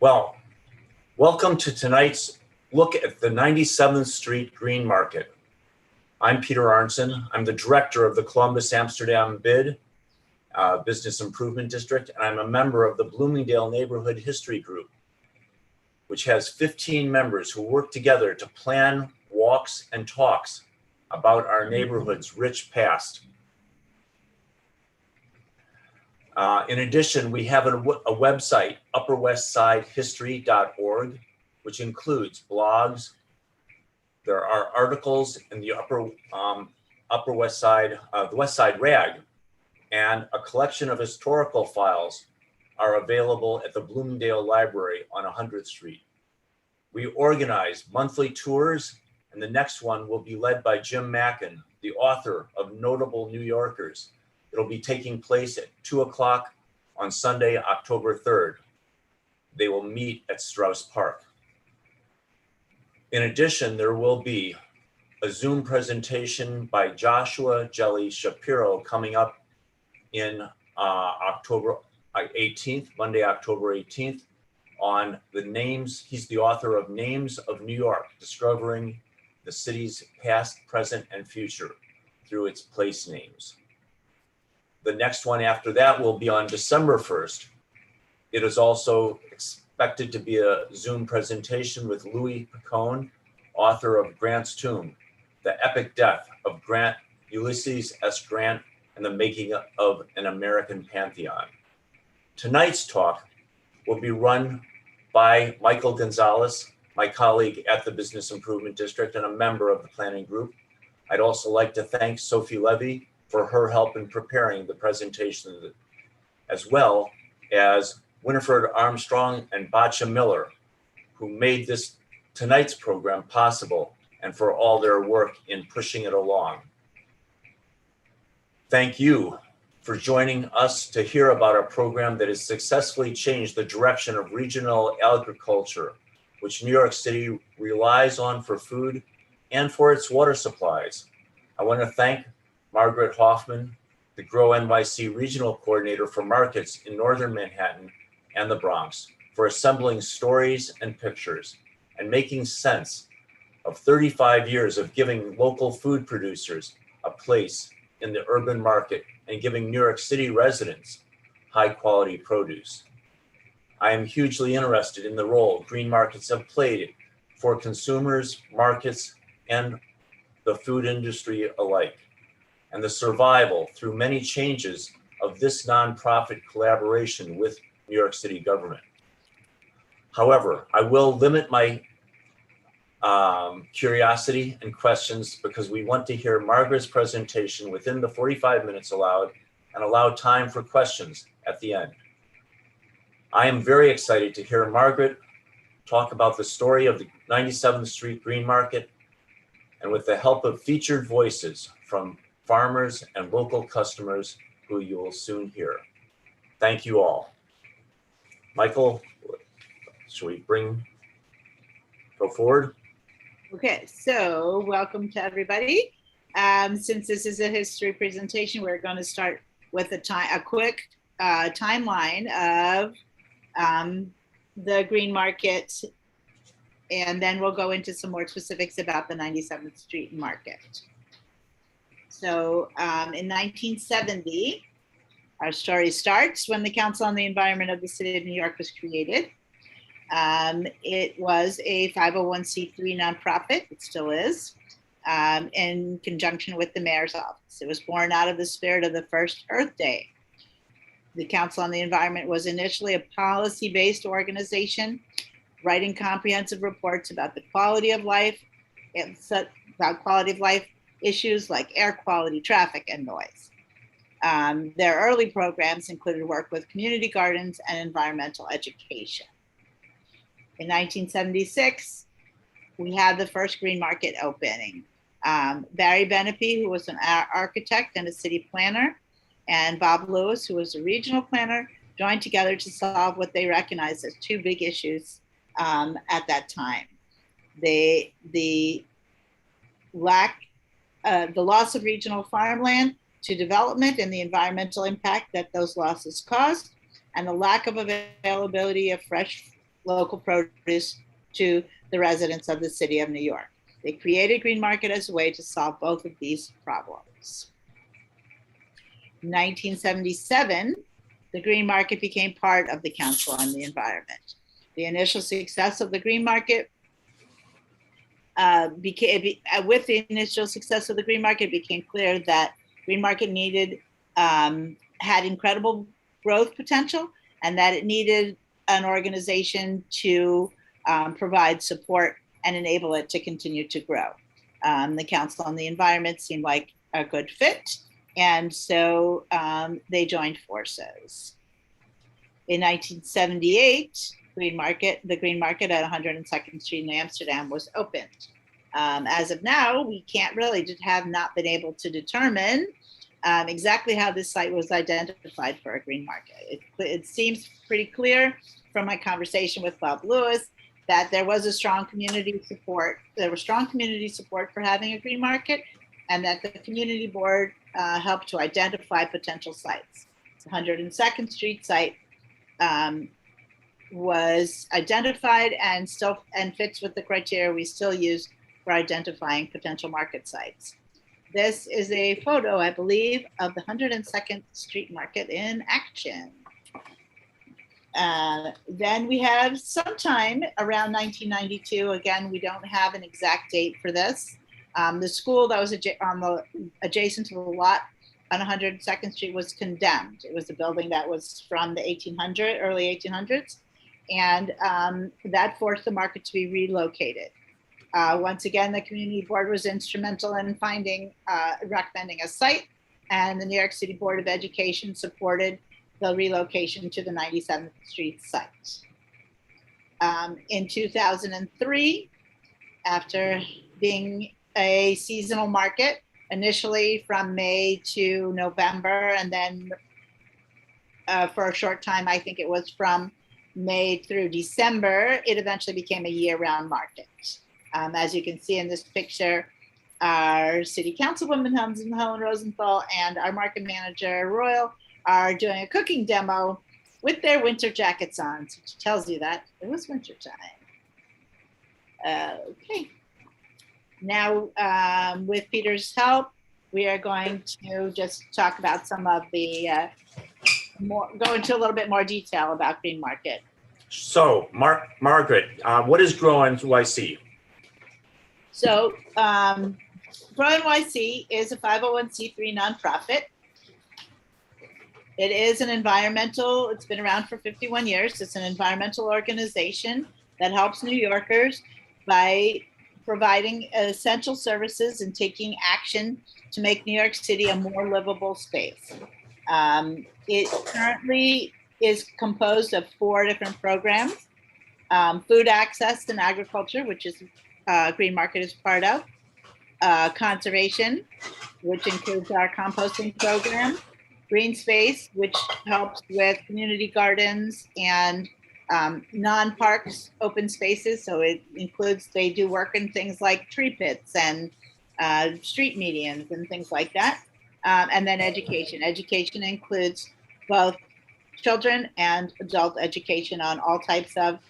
Well, welcome to tonight's look at the 97th Street Green Market. I'm Peter Arnson. I'm the director of the Columbus Amsterdam BID, Business Improvement District, and I'm a member of the Bloomingdale Neighborhood History Group, which has 15 members who work together to plan walks and talks about our neighborhood's rich past. In addition, we have a website, upperwestsidehistory.org, which includes blogs. There are articles in the Upper West Side, the West Side Rag, and a collection of historical files are available at the Bloomingdale Library on 100th Street. We organize monthly tours, and the next one will be led by Jim Mackin, the author of Notable New Yorkers. It'll be taking place at 2 o'clock on Sunday, October 3rd. They will meet at Strauss Park. In addition, there will be a Zoom presentation by Joshua Jelly Shapiro coming up in October 18th, Monday, October 18th, on the names. He's the author of Names of New York, Discovering the City's Past, Present, and Future through its place names. The next one after that will be on December 1st. It is also expected to be a Zoom presentation with Louis Picone, author of Grant's Tomb, The Epic Death of Grant, Ulysses S. Grant, and the Making of an American Pantheon. Tonight's talk will be run by Michael Gonzalez, my colleague at the Business Improvement District and a member of the planning group. I'd also like to thank Sophie Levy for her help in preparing the presentation, as well as Winifred Armstrong and Bacha Miller, who made tonight's program possible, and for all their work in pushing it along. Thank you for joining us to hear about a program that has successfully changed the direction of regional agriculture, which New York City relies on for food and for its water supplies. I want to thank Margaret Hoffman, the Grow NYC Regional Coordinator for Markets in Northern Manhattan and the Bronx, for assembling stories and pictures and making sense of 35 years of giving local food producers a place in the urban market and giving New York City residents high quality produce. I am hugely interested in the role green markets have played for consumers, markets, and the food industry alike, and the survival through many changes of this nonprofit collaboration with New York City government. However, I will limit my curiosity and questions because we want to hear Margaret's presentation within the 45 minutes allowed and allow time for questions at the end. I am very excited to hear Margaret talk about the story of the 97th Street Green Market, and with the help of featured voices from farmers and local customers who you will soon hear. Thank you all. Michael, should we go forward? Okay, so welcome to everybody. Since this is a history presentation, we're going to start with a quick timeline of the green market, and then we'll go into some more specifics about the 97th Street Market. So in 1970, our story starts when the Council on the Environment of the City of New York was created. It was a 501c3 nonprofit, it still is, in conjunction with the mayor's office. It was born out of the spirit of the first Earth Day. The Council on the Environment was initially a policy-based organization, writing comprehensive reports about the quality of life, issues like air quality, traffic, and noise. Their early programs included work with community gardens and environmental education. In 1976, we had the first green market opening. Barry Benepe, who was an architect and a city planner, and Bob Lewis, who was a regional planner, joined together to solve what they recognized as two big issues at that time. The loss of regional farmland to development and the environmental impact that those losses caused, and the lack of availability of fresh local produce to the residents of the city of New York. They created Green Market as a way to solve both of these problems. In 1977, the Green Market became part of the Council on the Environment. The initial success of the Green Market with the initial success of the Green Market, it became clear that Green Market had incredible growth potential, and that it needed an organization to provide support and enable it to continue to grow. The Council on the Environment seemed like a good fit, and so they joined forces. In 1978, the Green Market at 102nd Street in Amsterdam was opened. As of now, we can't really have not been able to determine exactly how this site was identified for a Green Market. It seems pretty clear from my conversation with Bob Lewis that there was a strong community support. There was strong community support for having a Green Market, and that the community board helped to identify potential sites. The 102nd Street site was identified and fits with the criteria we still use for identifying potential market sites. This is a photo, I believe, of the 102nd Street Market in action. Then we have sometime around 1992, again, we don't have an exact date for this. The school that was adjacent to the lot on 102nd Street was condemned. It was a building that was from the early 1800s, and that forced the market to be relocated. Once again, the community board was instrumental in recommending a site, and the New York City Board of Education supported the relocation to the 97th Street site. In 2003, after being a seasonal market, initially from May to November, and then for a short time, I think it was from May through December, it eventually became a year-round market. As you can see in this picture, our city councilwoman Helen Rosenthal and our market manager Royal are doing a cooking demo with their winter jackets on, which tells you that it was winter time. Okay. Now, with Peter's help, we are going to just talk about some of the go into a little bit more detail about Green Market. So, Margaret, what is Grow NYC? So, Grow NYC is a 501c3 nonprofit. It is it's been around for 51 years. It's an environmental organization that helps New Yorkers by providing essential services and taking action to make New York City a more livable space. It currently is composed of 4 different programs: food access and agriculture, which is Green Market is part of; conservation, which includes our composting program; green space, which helps with community gardens and non-parks open spaces. So it includes, they do work in things like tree pits and street medians and things like that. And then education. Education includes both children and adult education on all types of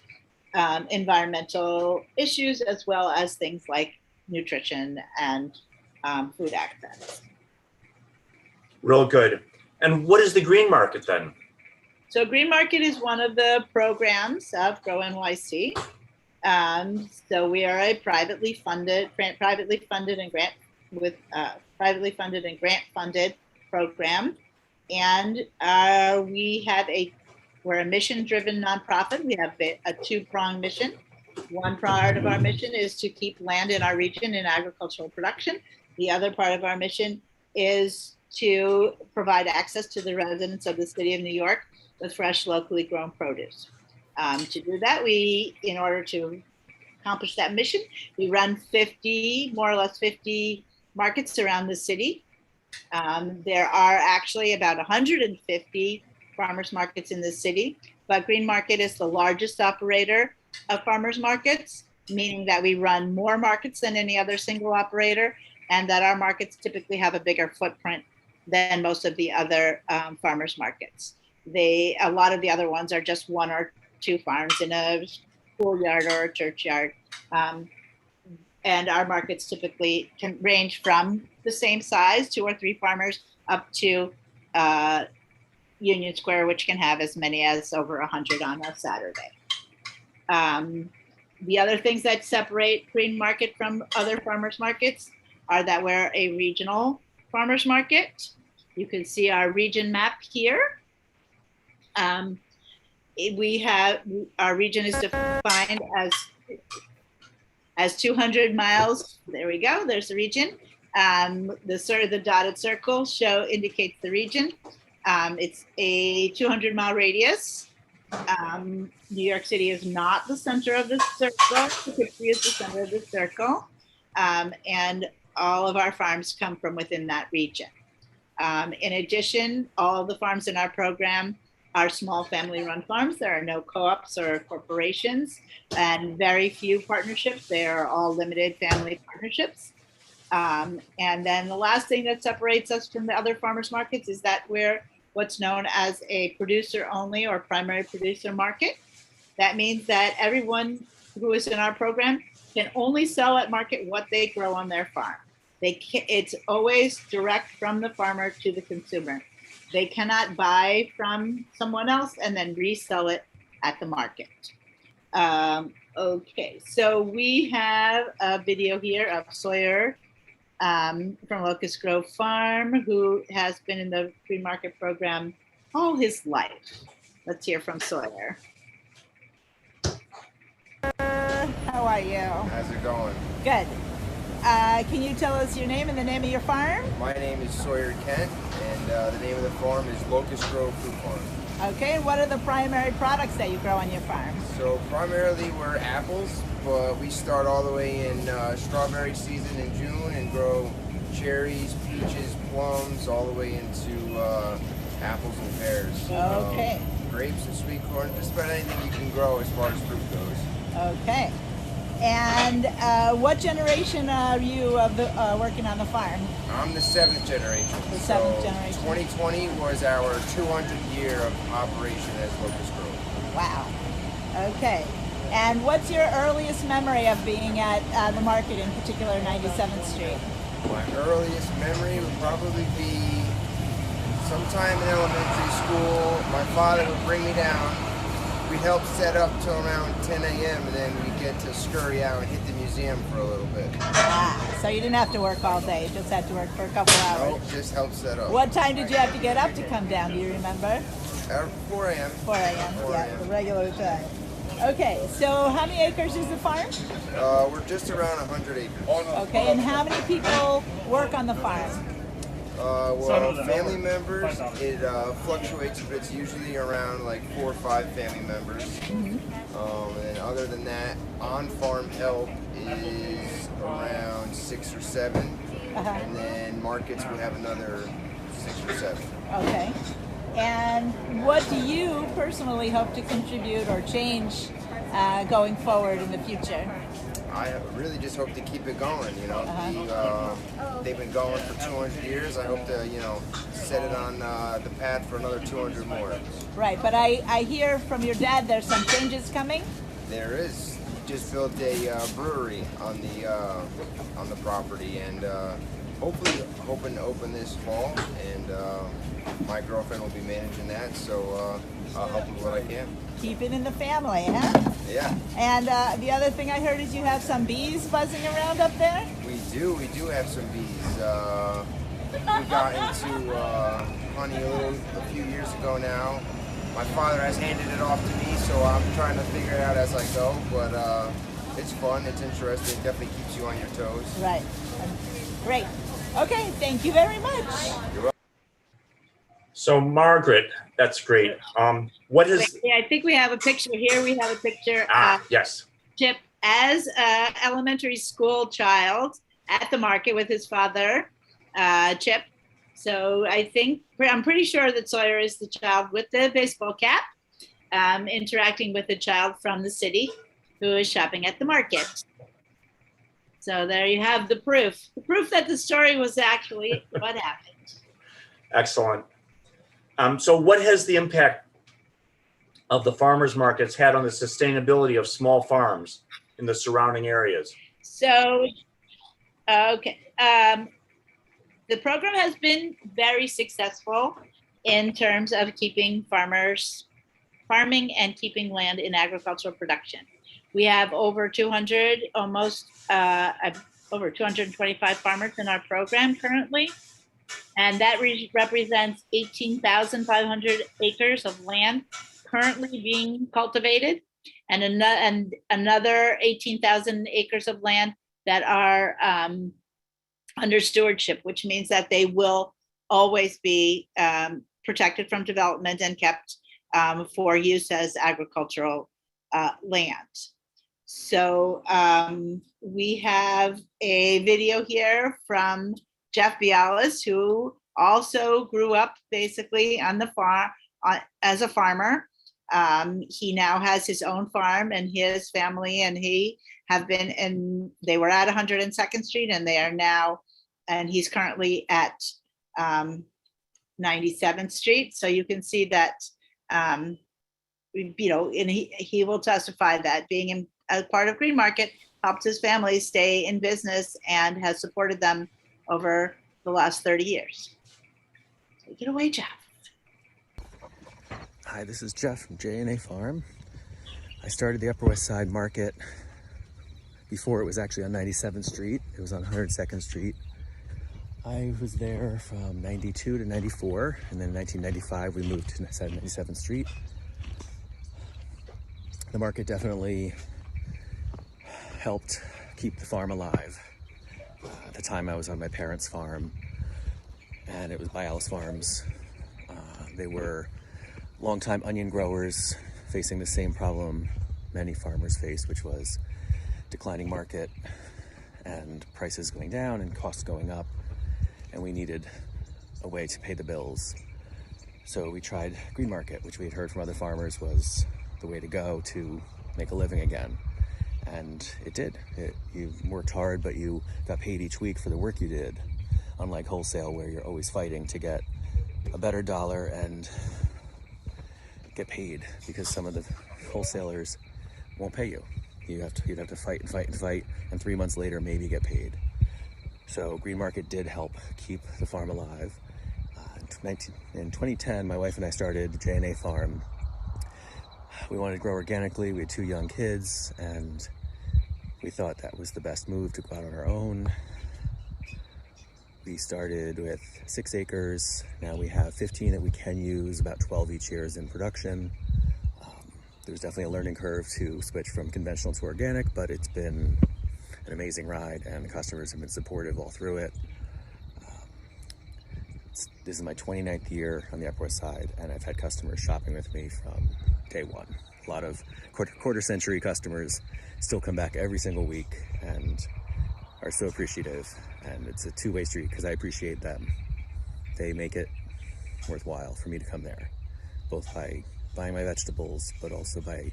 environmental issues, as well as things like nutrition and food access. Real good. And what is the Green Market then? So Green Market is one of the programs of Grow NYC. So we are a privately funded and grant funded program, and we're a mission-driven nonprofit. We have a 2-pronged mission. One part of our mission is to keep land in our region in agricultural production. The other part of our mission is to provide access to the residents of the city of New York with fresh, locally grown produce. To do that, in order to accomplish that mission, we run more or less 50 markets around the city. There are actually about 150 farmers markets in the city, but Green Market is the largest operator of farmers markets, meaning that we run more markets than any other single operator, and that our markets typically have a bigger footprint than most of the other farmers markets. A lot of the other ones are just 1 or two farms in a schoolyard or a churchyard. And our markets typically can range from the same size, 2 or 3 farmers, up to Union Square, which can have as many as over 100 on a Saturday. The other things that separate Green Market from other farmers markets are that we're a regional farmers market. You can see our region map here. We have, our region is defined as 200 miles. There we go, there's the region. The dotted circle indicates the region. It's a 200-mile radius. New York City is not the center of the circle. Poughkeepsie is the center of the circle. And all of our farms come from within that region. In addition, all of the farms in our program are small family-run farms. There are no co-ops or corporations and very few partnerships. They are all limited family partnerships. And then the last thing that separates us from the other farmers markets is that we're what's known as a producer only or primary producer market. That means that everyone who is in our program can only sell at market what they grow on their farm. It's always direct from the farmer to the consumer. They cannot buy from someone else and then resell it at the market. Okay, so we have a video here of Sawyer from Locust Grove Farm, who has been in the free market program all his life. Let's hear from Sawyer. How are you? How's it going? Good. Can you tell us your name and the name of your farm? My name is Sawyer Kent, and the name of the farm is Locust Grove Fruit Farm. Okay, and what are the primary products that you grow on your farm? So primarily we're apples, but we start all the way in strawberry season in June and grow cherries, peaches, plums, all the way into apples and pears. Okay. Grapes and sweet corn, just about anything you can grow as far as fruit goes. Okay. And what generation are you working on the farm? I'm the 7th generation. The 7th generation. 2020 was our 200th year of operation as Locust Grove. Wow. Okay. And what's your earliest memory of being at the market, in particular 97th Street? My earliest memory would probably be sometime in elementary school. My father would bring me down. We'd help set up till around 10 a.m. and then we'd get to scurry out and hit the museum for a little bit. Ah, so you didn't have to work all day, you just had to work for a couple hours. Nope, just help set up. What time did you have to get up to come down, do you remember? 4 a.m. 4 a.m., yeah, the regular time. Okay, so how many acres is the farm? We're just around 100 acres. Okay, and how many people work on the farm? Well, family members, it fluctuates, but it's usually around like 4 or 5 family members. And other than that, on-farm help is around 6 or 7. And then markets would have another 6 or 7. Okay. And what do you personally hope to contribute or change going forward in the future? I really just hope to keep it going, you know. They've been going for 200 years. I hope to, you know, set it on the path for another 200 more. Right, but I hear from your dad there's some changes coming? There is. He just built a brewery on the property, and hopefully hoping to open this fall, and my girlfriend will be managing that, so I'll help with what I can. Keep it in the family, huh? Yeah. And the other thing I heard is you have some bees buzzing around up there? We do have some bees. We got into honey a few years ago now. My father has handed it off to me, so I'm trying to figure it out as I go, but it's fun, it's interesting, definitely keeps you on your toes. Right. Great. Okay, thank you very much. You're welcome. So Margaret, that's great. What is? Wait, I think we have a picture here. We have a picture Yes. Chip as an elementary school child at the market with his father, Chip. So I'm pretty sure that Sawyer is the child with the baseball cap, interacting with a child from the city who is shopping at the market. So there you have the proof that the story was actually what happened. Excellent. So what has the impact of the farmers markets had on the sustainability of small farms in the surrounding areas? So, okay. The program has been very successful in terms of keeping farmers farming and keeping land in agricultural production. We have over 200, almost over 225 farmers in our program currently, and that represents 18,500 acres of land currently being cultivated, and another 18,000 acres of land that are under stewardship, which means that they will always be protected from development and kept for use as agricultural land. So we have a video here from Jeff Bialis, who also grew up basically on the farm as a farmer. He now has his own farm, and his family and he have been in, they were at 102nd Street, and they are now, and he's currently at 97th Street. So you can see that, you know, and he will testify that being in a part of Green Market helped his family stay in business and has supported them over the last 30 years. Take it away, Jeff. Hi, this is Jeff from JNA Farm. I started the Upper West Side Market before it was actually on 97th Street. It was on 102nd Street. I was there from 92 to 94, and then in 1995 we moved to 97th Street. The market definitely helped keep the farm alive. At the time I was on my parents' farm, and it was Bialis Farms. They were longtime onion growers facing the same problem many farmers face, which was declining market and prices going down and costs going up, and we needed a way to pay the bills. So we tried Green Market, which we had heard from other farmers was the way to go to make a living again. And it did. You worked hard, but you got paid each week for the work you did, unlike wholesale where you're always fighting to get a better dollar and get paid, because some of the wholesalers won't pay you. You'd have to fight and fight and fight, and 3 months later maybe get paid. So Green Market did help keep the farm alive. In 2010, my wife and I started JNA Farm. We wanted to grow organically. We had 2 young kids, and we thought that was the best move, to go out on our own. We started with 6 acres. Now we have 15 that we can use, about 12 each year is in production. There's definitely a learning curve to switch from conventional to organic, but it's been an amazing ride, and the customers have been supportive all through it. This is my 29th year on the Upper West Side, and I've had customers shopping with me from day one. A lot of quarter century customers still come back every single week and are so appreciative. And it's a two-way street, because I appreciate them. They make it worthwhile for me to come there, both by buying my vegetables, but also by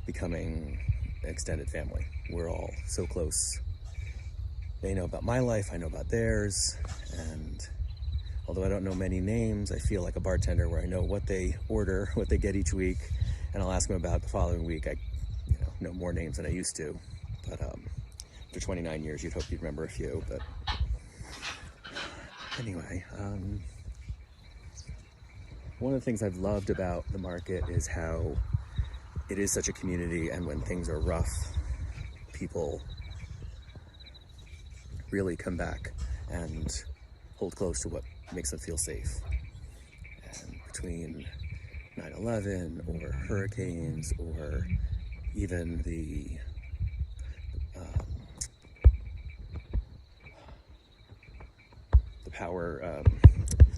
becoming an extended family. We're all so close. They know about my life, I know about theirs, and although I don't know many names, I feel like a bartender where I know what they order, what they get each week, and I'll ask them about the following week. I know more names than I used to, but after 29 years, you'd hope you'd remember a few. But anyway, one of the things I've loved about the market is how it is such a community, and when things are rough, people really come back and hold close to what makes them feel safe. And between 9/11 or hurricanes, or even the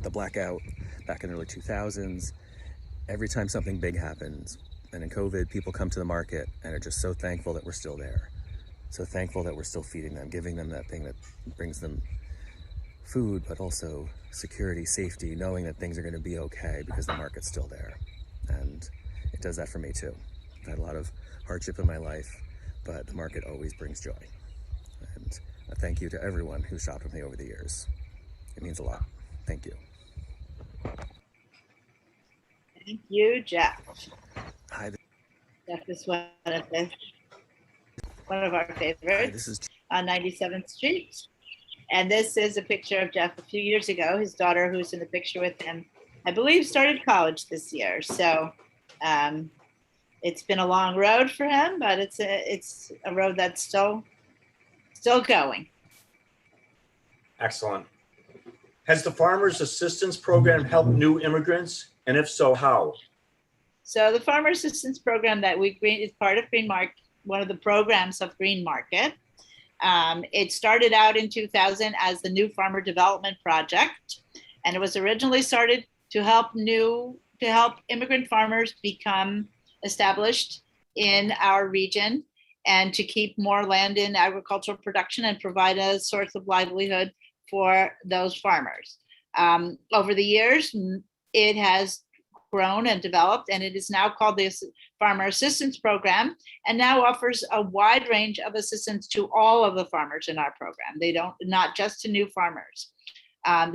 blackout back in the early 2000s, every time something big happens, and in COVID, people come to the market and are just so thankful that we're still there. So thankful that we're still feeding them, giving them that thing that brings them food, but also security, safety, knowing that things are going to be okay because the market's still there. And it does that for me too. I've had a lot of hardship in my life, but the market always brings joy. And a thank you to everyone who's shopped with me over the years. It means a lot. Thank you. Thank you, Jeff. Jeff is one of our Hi, favorites this is on 97th Street. And this is a picture of Jeff a few years ago. His daughter, who's in the picture with him, I believe started college this year. So it's been a long road for him, but it's a road that's still going. Excellent. Has the Farmers Assistance Program helped new immigrants? And if so, how? So the Farmer Assistance Program that is part of Green Market, one of the programs of Green Market. It started out in 2000 as the New Farmer Development Project, and it was originally started to help immigrant farmers become established in our region and to keep more land in agricultural production and provide a source of livelihood for those farmers. Over the years, it has grown and developed, and it is now called the Farmer Assistance Program, and now offers a wide range of assistance to all of the farmers in our program. Not just to new farmers.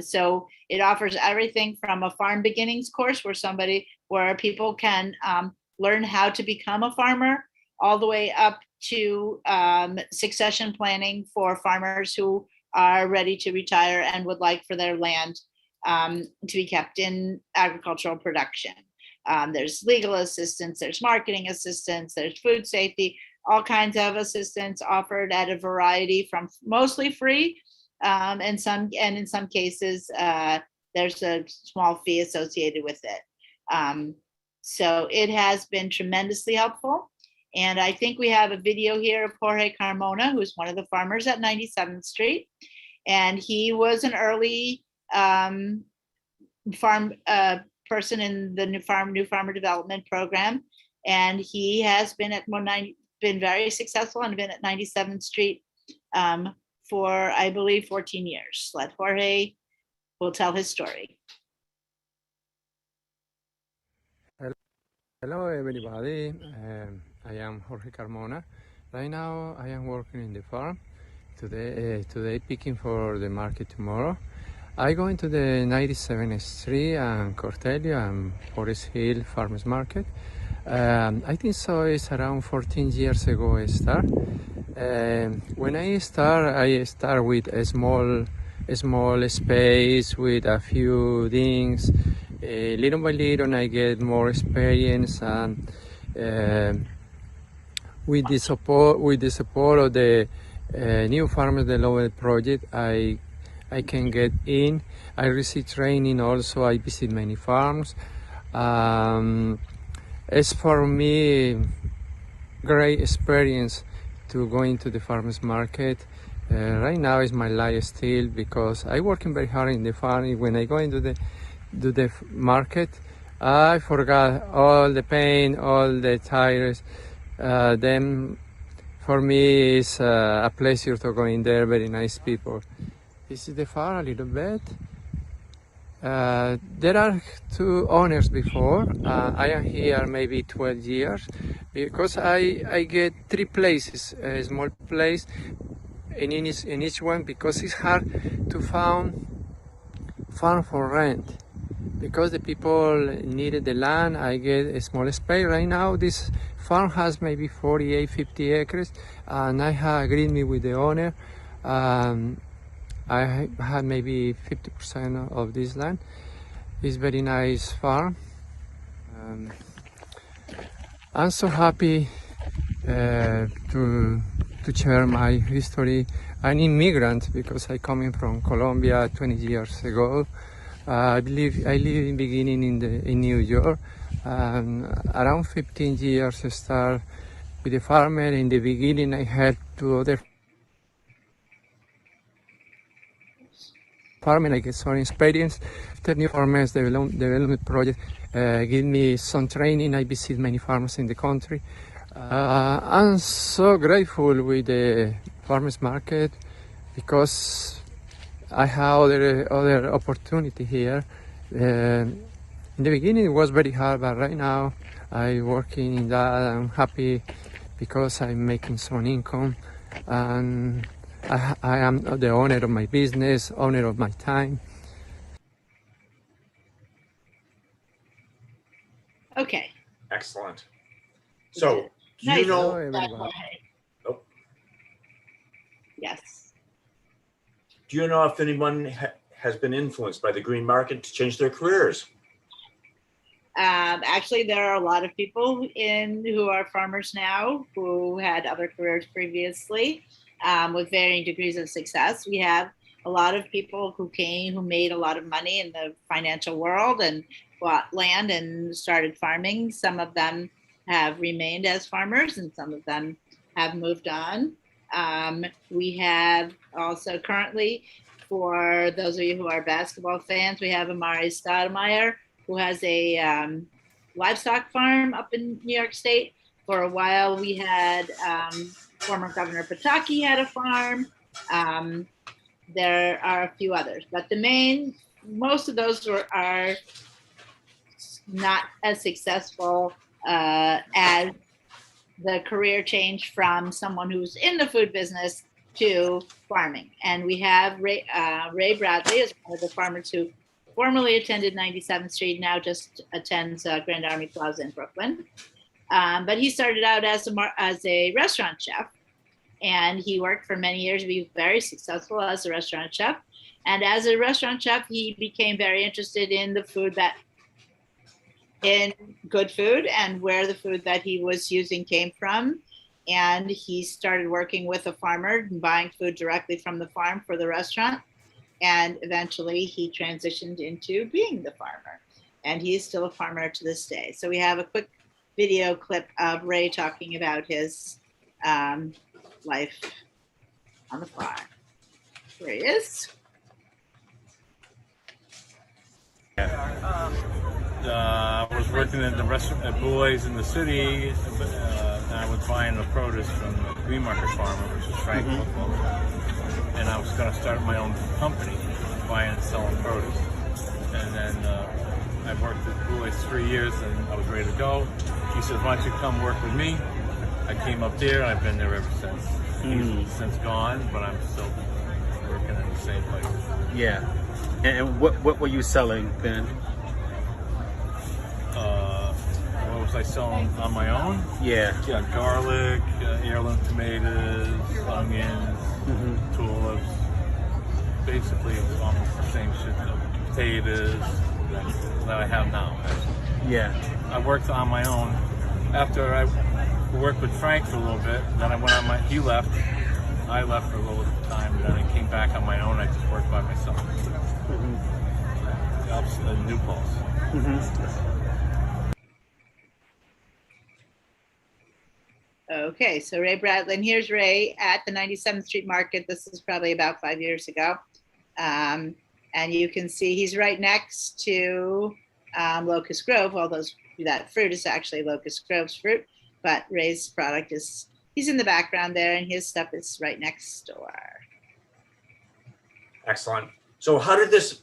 So it offers everything from a farm beginnings course where people can learn how to become a farmer, all the way up to succession planning for farmers who are ready to retire and would like for their land to be kept in agricultural production. There's legal assistance, there's marketing assistance, there's food safety, all kinds of assistance offered at a variety from mostly free, and in some cases there's a small fee associated with it. So it has been tremendously helpful. And I think we have a video here of Jorge Carmona, who's one of the farmers at 97th Street. And he was an early farm person in the New Farmer Development Program. And he has been been very successful and been at 97th Street for, I believe, 14 years. Let Jorge will tell his story. Hello everybody, I am Jorge Carmona. Right now I am working in the farm. Today picking for the market tomorrow. I go into the 97th Street and Cortelia and Forest Hill Farmers Market. I think so it's around 14 years ago I start. When I start with a small space with a few things. Little by little I get more experience, and with the support of the New Farmers Development Project, I can get in. I receive training also. I visit many farms. It's for me great experience to go into the farmers market. Right now is my lifestyle because I working very hard in the farm. When I go into the market, I forgot all the pain, all the tires. Then for me it's a pleasure to go in there. Very nice people. This is the farm a little bit. There are two owners before. I am here maybe 12 years because I get three places, a small place in each one, because it's hard to find farm for rent. Because the people needed the land, I get a small space. Right now, this farm has maybe 48, 50 acres, and I have agreed with the owner. I had maybe 50% of this land. It's very nice farm. I'm so happy to share my history. I'm an immigrant because I coming from Colombia 20 years ago. I live in beginning in New York. Around 15 years I start with a farmer. In the beginning I helped two other farming. I get some experience. After New Farmers Development Project give me some training. I visit many farms in the country. I'm so grateful with the farmers market because I have other opportunity here. In the beginning it was very hard, but right now I'm working in that. I'm happy because I'm making some income, and I am the owner of my business, owner of my time. Okay. Excellent. So, do Nice. you know? Hello, everyone. Oh, Yes. do you know if anyone has been influenced by the green market to change their careers? Actually, there are a lot of people who are farmers now who had other careers previously with varying degrees of success. We have a lot of people who made a lot of money in the financial world and bought land and started farming. Some of them have remained as farmers and some of them have moved on. We have also currently, for those of you who are basketball fans, we have Amari Stoudemire, who has a livestock farm up in New York State. For a while, we had former Governor Pataki had a farm. There are a few others, but most of those are not as successful as the career change from someone who's in the food business to farming. And we have Ray Bradley as one of the farmers who formerly attended 97th Street, now just attends Grand Army Plaza in Brooklyn. But he started out as a restaurant chef, and he worked for many years to be very successful as a restaurant chef. And as a restaurant chef, he became very interested in good food and where the food that he was using came from. And he started working with a farmer and buying food directly from the farm for the restaurant. And eventually he transitioned into being the farmer. And he is still a farmer to this day. So we have a quick video clip of Ray talking about his life on the farm. Here he is. I was working at the restaurant at Bouley's in the city, and I was buying the produce from the Green Market farmer, which is Frank Local. And I was going to start my own company, buying and selling produce. And then I worked at Bouley's 3 years, and I was ready to go. He said, "Why don't you come work with me?" I came up there, and I've been there ever since. He's since gone, but I'm still working in the same place. Yeah. And what were you selling then? What was I selling on my own? Yeah. Yeah, garlic, heirloom tomatoes, onions, tulips. Basically, it's almost the same shit. Potatoes that I have now. Yeah. I worked on my own. After I worked with Frank for a little bit, then I went on he left. I left for a little time, and then I came back on my own. I just worked by myself. In New Paltz. Okay, so Ray Bradley, and here's Ray at the 97th Street Market. This is probably about 5 years ago. And you can see he's right next to Locust Grove, although that fruit is actually Locust Grove's fruit, but Ray's product he's in the background there, and his stuff is right next door. Excellent. So how did this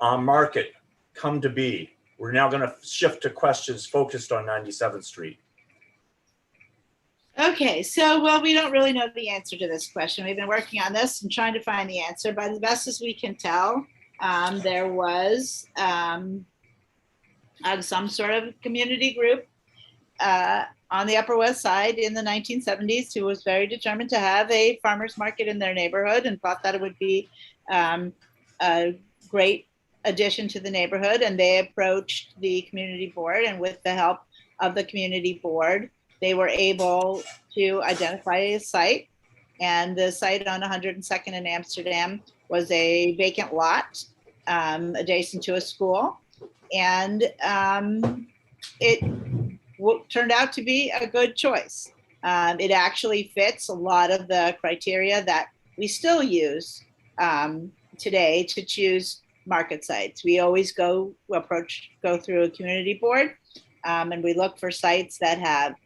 market come to be? We're now going to shift to questions focused on 97th Street. Okay, so, well, we don't really know the answer to this question. We've been working on this and trying to find the answer, but as best as we can tell, there was some sort of community group on the Upper West Side in the 1970s who was very determined to have a farmer's market in their neighborhood and thought that it would be a great addition to the neighborhood. And they approached the community board, and with the help of the community board, they were able to identify a site. And the site on 102nd in Amsterdam was a vacant lot adjacent to a school. And it turned out to be a good choice. It actually fits a lot of the criteria that we still use today to choose market sites. We always go through a community board, and we look for sites that have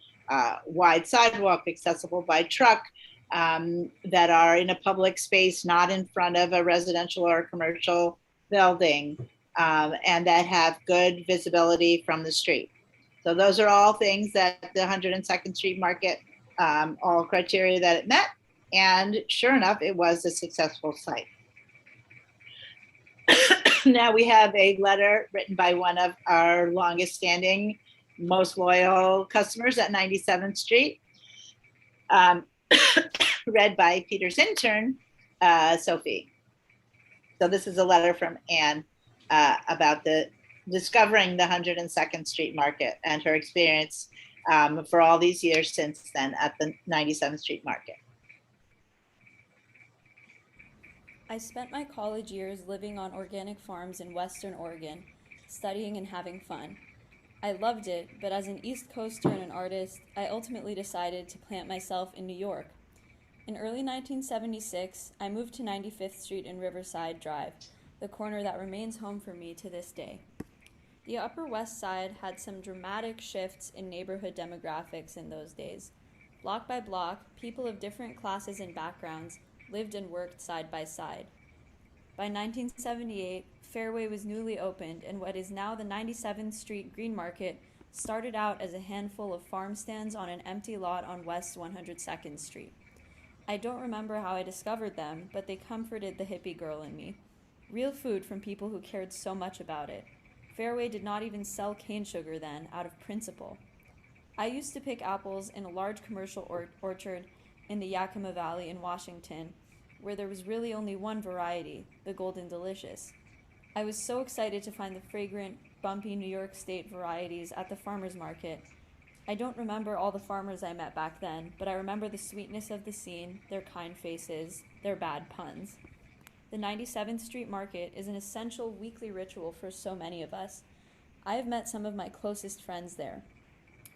wide sidewalk, accessible by truck, that are in a public space, not in front of a residential or commercial building, and that have good visibility from the street. So those are all things that the 102nd Street Market, all criteria that it met. And sure enough, it was a successful site. Now we have a letter written by one of our longest standing most loyal customers at 97th Street. Read by Peter's intern, Sophie. So this is a letter from Anne about discovering the 102nd Street Market and her experience for all these years since then at the 97th Street Market. I spent my college years living on organic farms in Western Oregon, studying and having fun. I loved it, but as an East Coaster and an artist, I ultimately decided to plant myself in New York. In early 1976, I moved to 95th Street in Riverside Drive, the corner that remains home for me to this day. The Upper West Side had some dramatic shifts in neighborhood demographics in those days. Block by block, people of different classes and backgrounds lived and worked side by side. By 1978, Fairway was newly opened, and what is now the 97th Street Green Market started out as a handful of farm stands on an empty lot on West 102nd Street. I don't remember how I discovered them, but they comforted the hippie girl in me. Real food from people who cared so much about it. Fairway did not even sell cane sugar then, out of principle. I used to pick apples in a large commercial orchard in the Yakima Valley in Washington, where there was really only one variety, the Golden Delicious. I was so excited to find the fragrant, bumpy New York State varieties at the farmer's market. I don't remember all the farmers I met back then, but I remember the sweetness of the scene, their kind faces, their bad puns. The 97th Street Market is an essential weekly ritual for so many of us. I have met some of my closest friends there.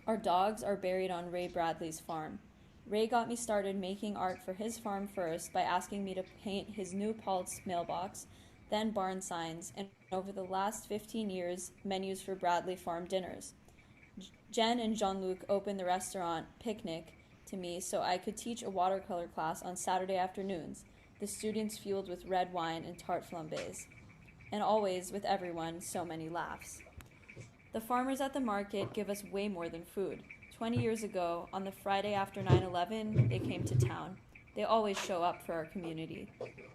Our dogs are buried on Ray Bradley's farm. Ray got me started making art for his farm first by asking me to paint his New Paltz mailbox, then barn signs, and over the last 15 years, menus for Bradley Farm dinners. Jen and Jean-Luc opened the restaurant Picnic to me so I could teach a watercolor class on Saturday afternoons, the students fueled with red wine and tart flambés. And always, with everyone, so many laughs. The farmers at the market give us way more than food. 20 years ago, on the Friday after 9/11, they came to town. They always show up for our community.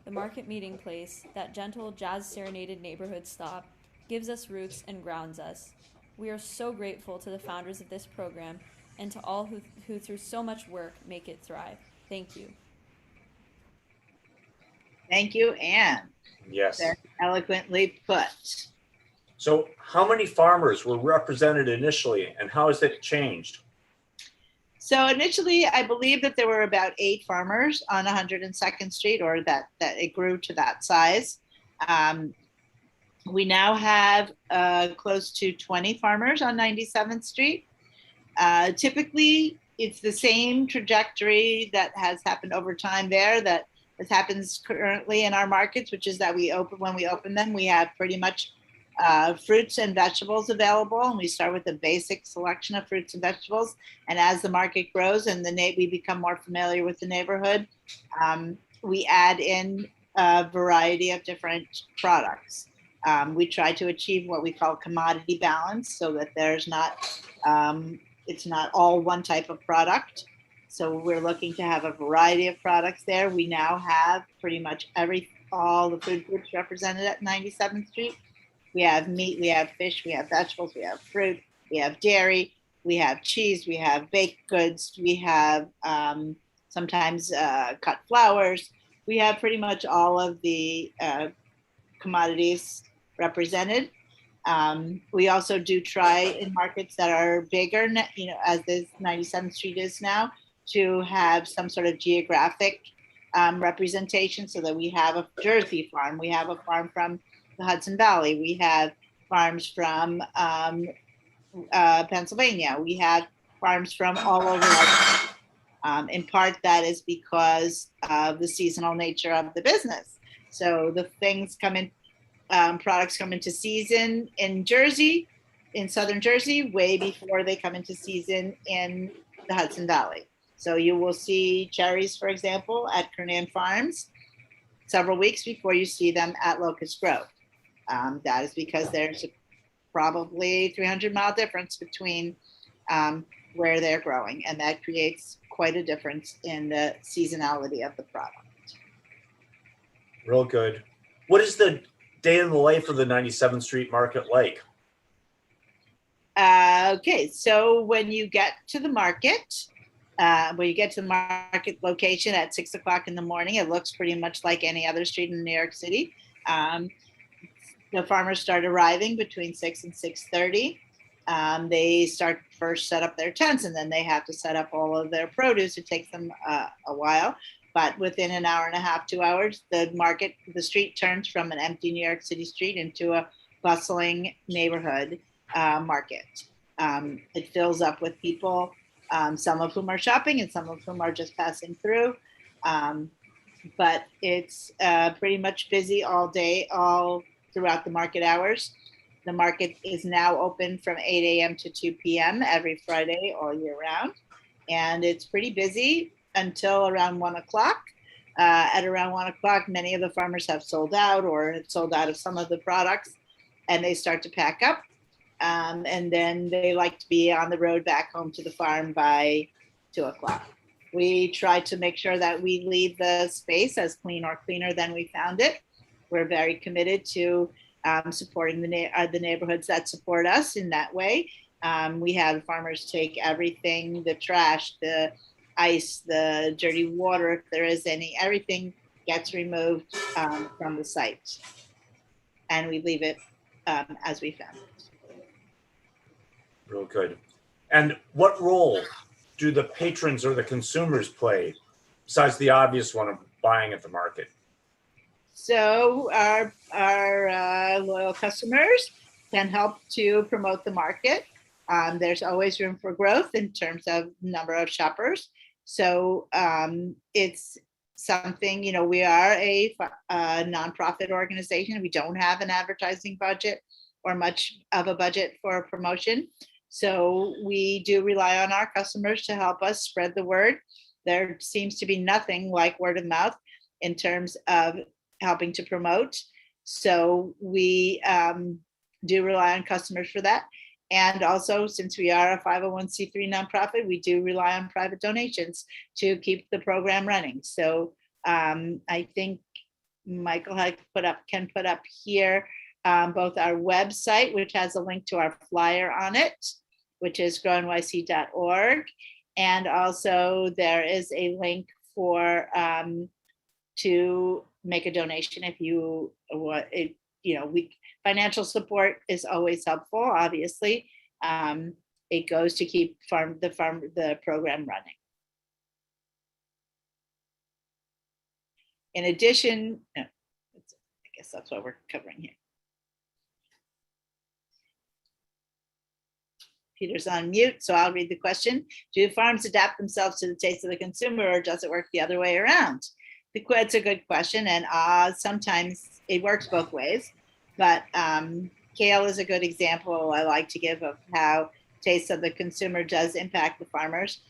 The market meeting place, that gentle jazz-serenaded neighborhood stop, gives us roots and grounds us. We are so grateful to the founders of this program and to all who through so much work make it thrive. Thank you. Thank you, Anne. Yes. Very eloquently put. So how many farmers were represented initially, and how has it changed? So initially, I believe that there were about 8 farmers on 102nd Street, or that it grew to that size. We now have close to 20 farmers on 97th Street. Typically, it's the same trajectory that has happened over time there that happens currently in our markets, which is that when we open them, we have pretty much fruits and vegetables available, and we start with a basic selection of fruits and vegetables. And as the market grows and we become more familiar with the neighborhood, we add in a variety of different products. We try to achieve what we call commodity balance, so that there's not it's not all one type of product. So we're looking to have a variety of products there. We now have pretty much all the food groups represented at 97th Street. We have meat, we have fish, we have vegetables, we have fruit, we have dairy, we have cheese, we have baked goods, we have sometimes cut flowers. We have pretty much all of the commodities represented. We also do try in markets that are bigger, as this 97th Street is now, to have some sort of geographic representation, so that we have a Jersey farm, we have a farm from the Hudson Valley, we have farms from Pennsylvania, we have farms from all over. In part, that is because of the seasonal nature of the business. So the things come in, products come into season in Jersey, in southern Jersey, way before they come into season in the Hudson Valley. So you will see cherries, for example, at Kernan Farms several weeks before you see them at Locust Grove. That is because there's probably 300-mile difference between where they're growing, and that creates quite a difference in the seasonality of the product. Real good. What is the day in the life of the 97th Street Market like? Okay, so when you get to the market, location at 6 o'clock in the morning, it looks pretty much like any other street in New York City. The farmers start arriving between 6 and 6:30. They start first set up their tents, and then they have to set up all of their produce. It takes them a while, but within an hour and a half, 2 hours, the street turns from an empty New York City street into a bustling neighborhood market. It fills up with people, some of whom are shopping and some of whom are just passing through. But it's pretty much busy all day, all throughout the market hours. The market is now open from 8 a.m. to 2 p.m. every Friday all year round. And it's pretty busy until around 1 o'clock. At around 1 o'clock, many of the farmers have sold out or have sold out of some of the products, and they start to pack up. And then they like to be on the road back home to the farm by 2 o'clock. We try to make sure that we leave the space as clean or cleaner than we found it. We're very committed to supporting the neighborhoods that support us in that way. We have farmers take everything, the trash, the ice, the dirty water, if there is any, everything gets removed from the site. And we leave it as we found it. Real good. And what role do the patrons or the consumers play, besides the obvious one of buying at the market? So our loyal customers can help to promote the market. There's always room for growth in terms of number of shoppers. So it's something, we are a nonprofit organization. We don't have an advertising budget or much of a budget for promotion. So we do rely on our customers to help us spread the word. There seems to be nothing like word of mouth in terms of helping to promote. So we do rely on customers for that. And also, since we are a 501c3 nonprofit, we do rely on private donations to keep the program running. So I think Michael can put up here both our website, which has a link to our flyer on it, which is grownyc.org. And also there is a link for to make a donation if you want. Financial support is always helpful. Obviously, it goes to keep the program running. In addition, I guess that's what we're covering here. Peter's on mute, so I'll read the question. Do farms adapt themselves to the taste of the consumer, or does it work the other way around? It's a good question, and sometimes it works both ways. But kale is a good example I like to give of how taste of the consumer does impact the farmers.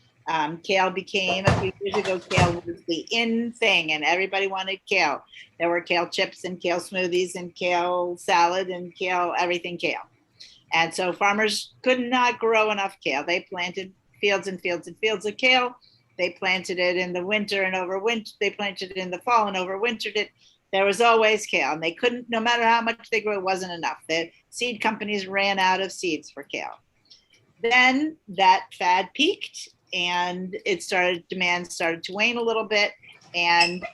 Kale became, a few years ago, kale was the in thing, and everybody wanted kale. There were kale chips and kale smoothies and kale salad and kale, everything kale. And so farmers could not grow enough kale. They planted fields and fields and fields of kale. They planted it in the winter and overwintered. They planted it in the fall and overwintered it. There was always kale, and they couldn't, no matter how much they grew, it wasn't enough. The seed companies ran out of seeds for kale. Then that fad peaked, and demand started to wane a little bit, and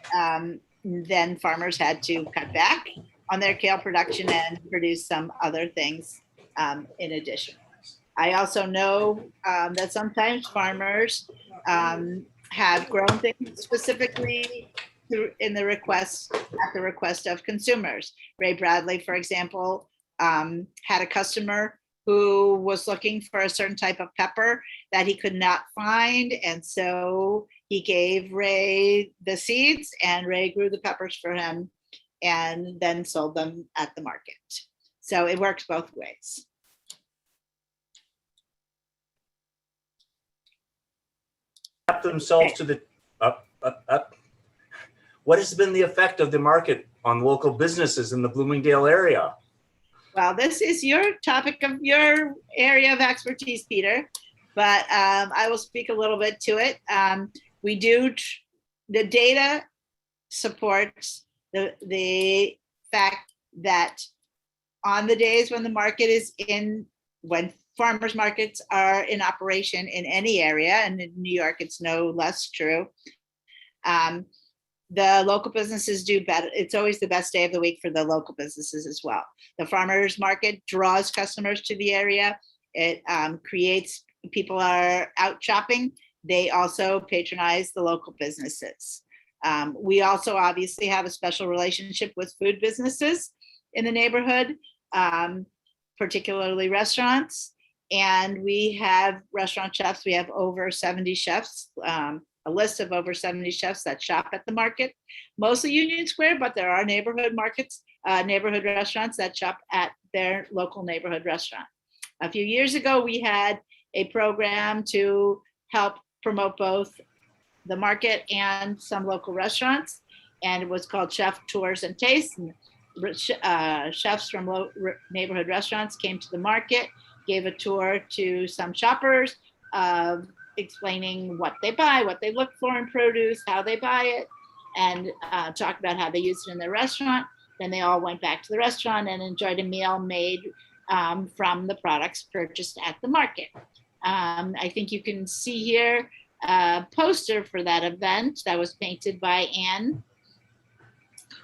then farmers had to cut back on their kale production and produce some other things in addition. I also know that sometimes farmers have grown things specifically at the request of consumers. Ray Bradley, for example, had a customer who was looking for a certain type of pepper that he could not find. And so he gave Ray the seeds, and Ray grew the peppers for him and then sold them at the market. So it works both ways. Themselves to the up. What has been the effect of the market on local businesses in the Bloomingdale area? Well, this is your topic of your area of expertise, Peter, but I will speak a little bit to it. The data supports the fact that on the days when the market is when farmers markets are in operation in any area, and in New York, it's no less true. The local businesses do better. It's always the best day of the week for the local businesses as well. The farmers market draws customers to the area. It creates, people are out shopping. They also patronize the local businesses. We also obviously have a special relationship with food businesses in the neighborhood, particularly restaurants. And we have restaurant chefs. We have over 70 chefs, a list of over 70 chefs that shop at the market, mostly Union Square, but there are neighborhood markets, neighborhood restaurants that shop at their local neighborhood restaurant. A few years ago, we had a program to help promote both the market and some local restaurants, and it was called Chef Tours and Tastes. And chefs from neighborhood restaurants came to the market, gave a tour to some shoppers, explaining what they buy, what they look for in produce, how they buy it, and talk about how they use it in their restaurant. Then they all went back to the restaurant and enjoyed a meal made from the products purchased at the market. I think you can see here a poster for that event that was painted by Anne,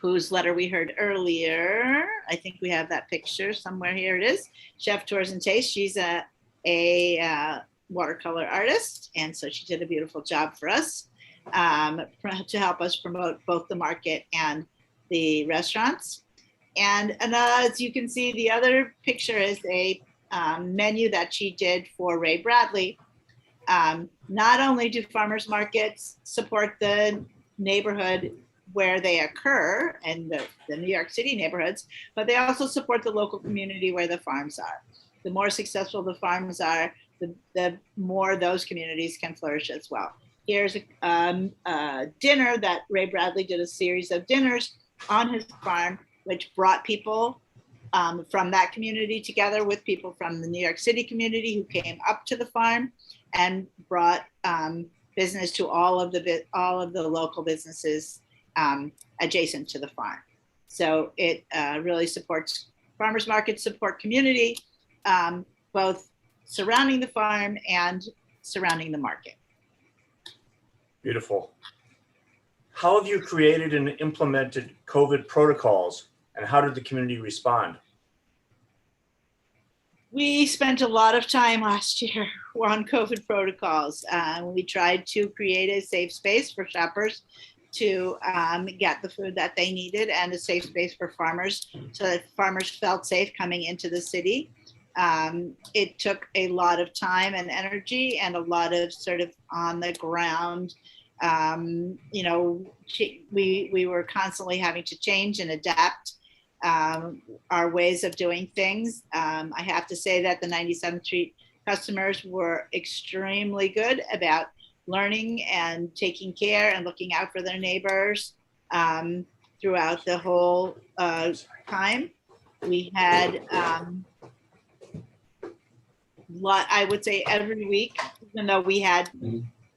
whose letter we heard earlier. I think we have that picture somewhere. Here it is. Chef Tours and Taste. She's a watercolor artist, and so she did a beautiful job for us to help us promote both the market and the restaurants. And as you can see, the other picture is a menu that she did for Ray Bradley. Not only do farmers markets support the neighborhood where they occur and the New York City neighborhoods, but they also support the local community where the farms are. The more successful the farms are, the more those communities can flourish as well. Here's a dinner that Ray Bradley did, a series of dinners on his farm, which brought people from that community together with people from the New York City community who came up to the farm, and brought business to all of the local businesses adjacent to the farm. So it really supports farmers markets, support community, both surrounding the farm and surrounding the market. Beautiful. How have you created and implemented COVID protocols, and how did the community respond? We spent a lot of time last year on COVID protocols. We tried to create a safe space for shoppers to get the food that they needed, and a safe space for farmers so that farmers felt safe coming into the city. It took a lot of time and energy and a lot of sort of on the ground. We were constantly having to change and adapt our ways of doing things. I have to say that the 97th Street customers were extremely good about learning and taking care and looking out for their neighbors throughout the whole time. We had I would say every week, even though we had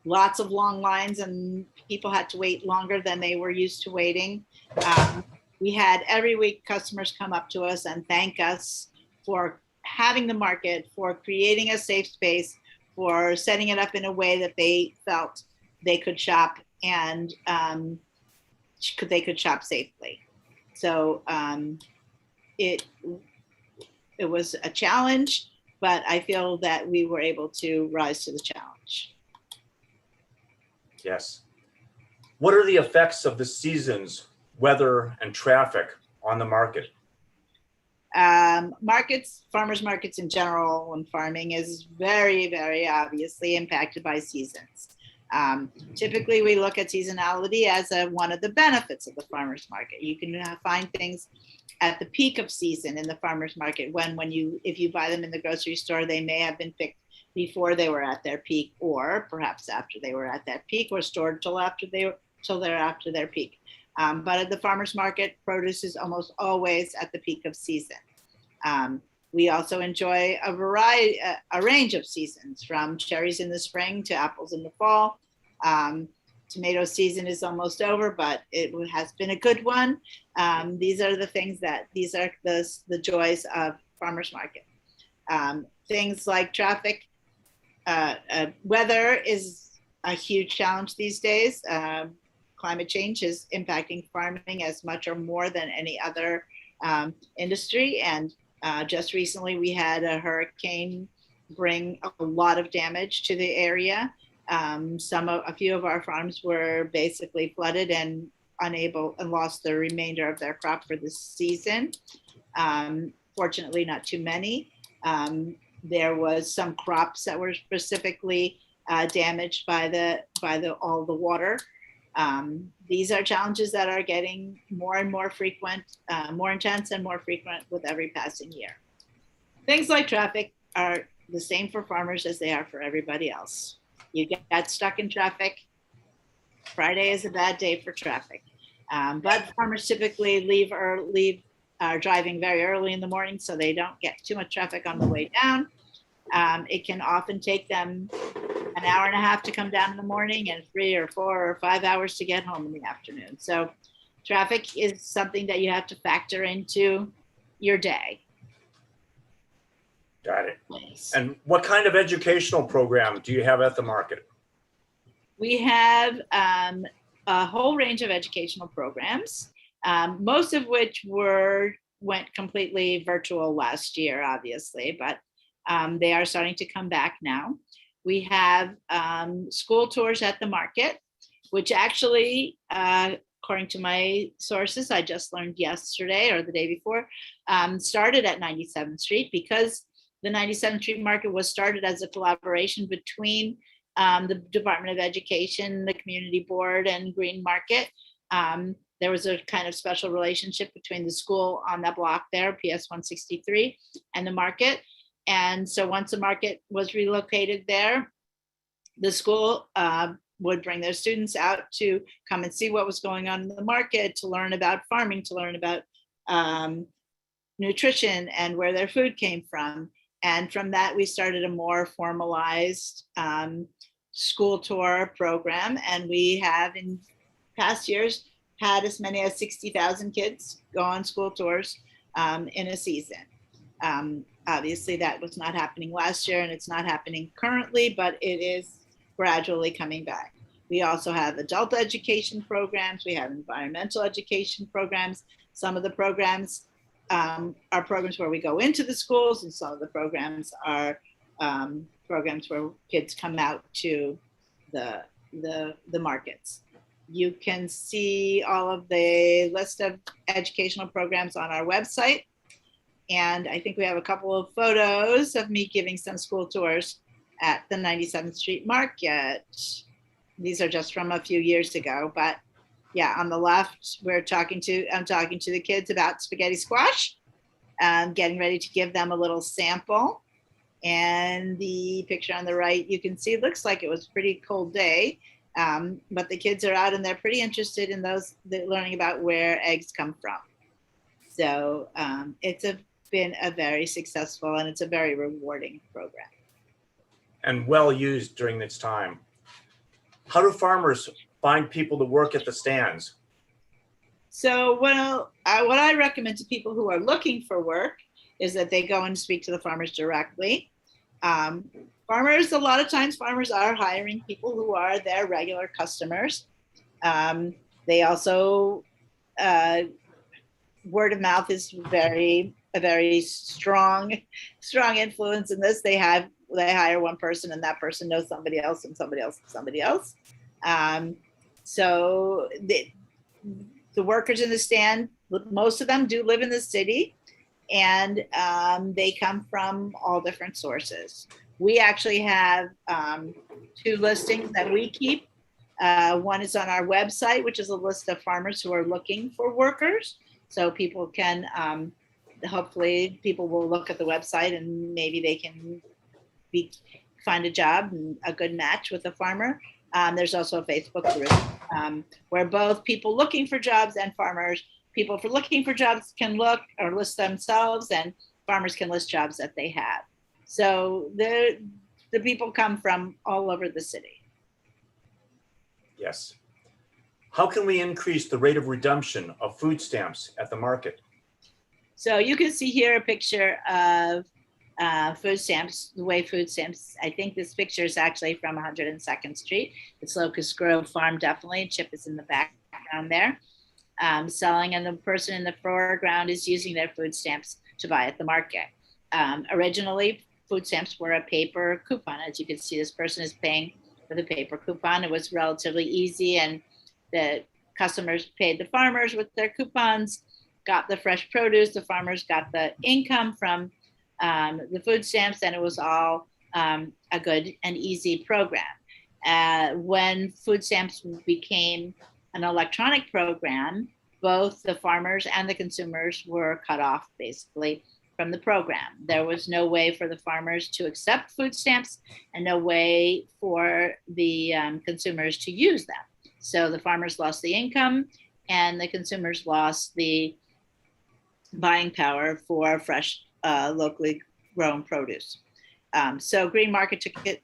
lots of long lines and people had to wait longer than they were used to waiting. We had every week customers come up to us and thank us for having the market, for creating a safe space, for setting it up in a way that they felt they could shop and they could shop safely. So it was a challenge, but I feel that we were able to rise to the challenge. Yes. What are the effects of the seasons, weather, and traffic on the market? Markets, farmers markets in general, and farming is very, very obviously impacted by seasons. Typically, we look at seasonality as one of the benefits of the farmers market. You can find things at the peak of season in the farmers market if you buy them in the grocery store, they may have been picked before they were at their peak, or perhaps after they were at that peak, or stored till they're after their peak. But at the farmers market, produce is almost always at the peak of season. We also enjoy a range of seasons, from cherries in the spring to apples in the fall. Tomato season is almost over, but it has been a good one. These are the joys of farmers market. things like traffic, weather is a huge challenge these days. Climate change is impacting farming as much or more than any other industry. And just recently we had a hurricane bring a lot of damage to the area. A few of our farms were basically flooded and unable and lost the remainder of their crop for this season. Fortunately, not too many. There was some crops that were specifically damaged by all the water. These are challenges that are getting more and more frequent, more intense and more frequent with every passing year. Things like traffic are the same for farmers as they are for everybody else. You get stuck in traffic. Friday is a bad day for traffic. But farmers typically are driving very early in the morning, so they don't get too much traffic on the way down. It can often take them an hour and a half to come down in the morning and 3 or 4 or 5 hours to get home in the afternoon. So traffic is something that you have to factor into your day. Got it. And what kind of educational program do you have at the market? We have a whole range of educational programs, most of which went completely virtual last year, obviously, but they are starting to come back now. We have school tours at the market, which actually, according to my sources, I just learned yesterday or the day before, started at 97th Street because the 97th Street Market was started as a collaboration between the Department of Education, the Community Board, and Green Market. There was a kind of special relationship between the school on that block there, PS 163, and the market. And so once the market was relocated there, the school would bring their students out to come and see what was going on in the market, to learn about farming, to learn about nutrition and where their food came from. And from that, we started a more formalized school tour program. And we have in past years had as many as 60,000 kids go on school tours in a season. Obviously, that was not happening last year and it's not happening currently, but it is gradually coming back. We also have adult education programs. We have environmental education programs. Some of the programs are programs where we go into the schools, and some of the programs are programs where kids come out to the markets. You can see all of the list of educational programs on our website. And I think we have a couple of photos of me giving some school tours at the 97th Street Market. These are just from a few years ago, but yeah, on the left, I'm talking to the kids about spaghetti squash, getting ready to give them a little sample. And the picture on the right, you can see, looks like it was a pretty cold day, but the kids are out and they're pretty interested in learning about where eggs come from. So it's been a very successful and it's a very rewarding program. And well used during this time. How do farmers find people to work at the stands? So, what I recommend to people who are looking for work is that they go and speak to the farmers directly. Farmers, a lot of times farmers are hiring people who are their regular customers. They also, word of mouth is a very strong influence in this. They hire one person and that person knows somebody else and somebody else and somebody else. So the workers in the stand, most of them do live in the city, and they come from all different sources. We actually have 2 listings that we keep. One is on our website, which is a list of farmers who are looking for workers. So people can, hopefully people will look at the website and maybe they can find a job and a good match with a farmer. There's also a Facebook group where both people looking for jobs and farmers, people for looking for jobs can look or list themselves, and farmers can list jobs that they have. So the people come from all over the city. Yes. How can we increase the rate of redemption of food stamps at the market? So you can see here a picture of food stamps, the way food stamps, I think this picture is actually from 102nd Street. It's Locust Grove Farm, definitely. Chip is in the background there, selling, and the person in the foreground is using their food stamps to buy at the market. Originally, food stamps were a paper coupon. As you can see, this person is paying for the paper coupon. It was relatively easy, and the customers paid the farmers with their coupons, got the fresh produce, the farmers got the income from the food stamps, and it was all a good and easy program. When food stamps became an electronic program, both the farmers and the consumers were cut off basically from the program. There was no way for the farmers to accept food stamps and no way for the consumers to use them. So the farmers lost the income and the consumers lost the buying power for fresh, locally grown produce. So Green Market took it.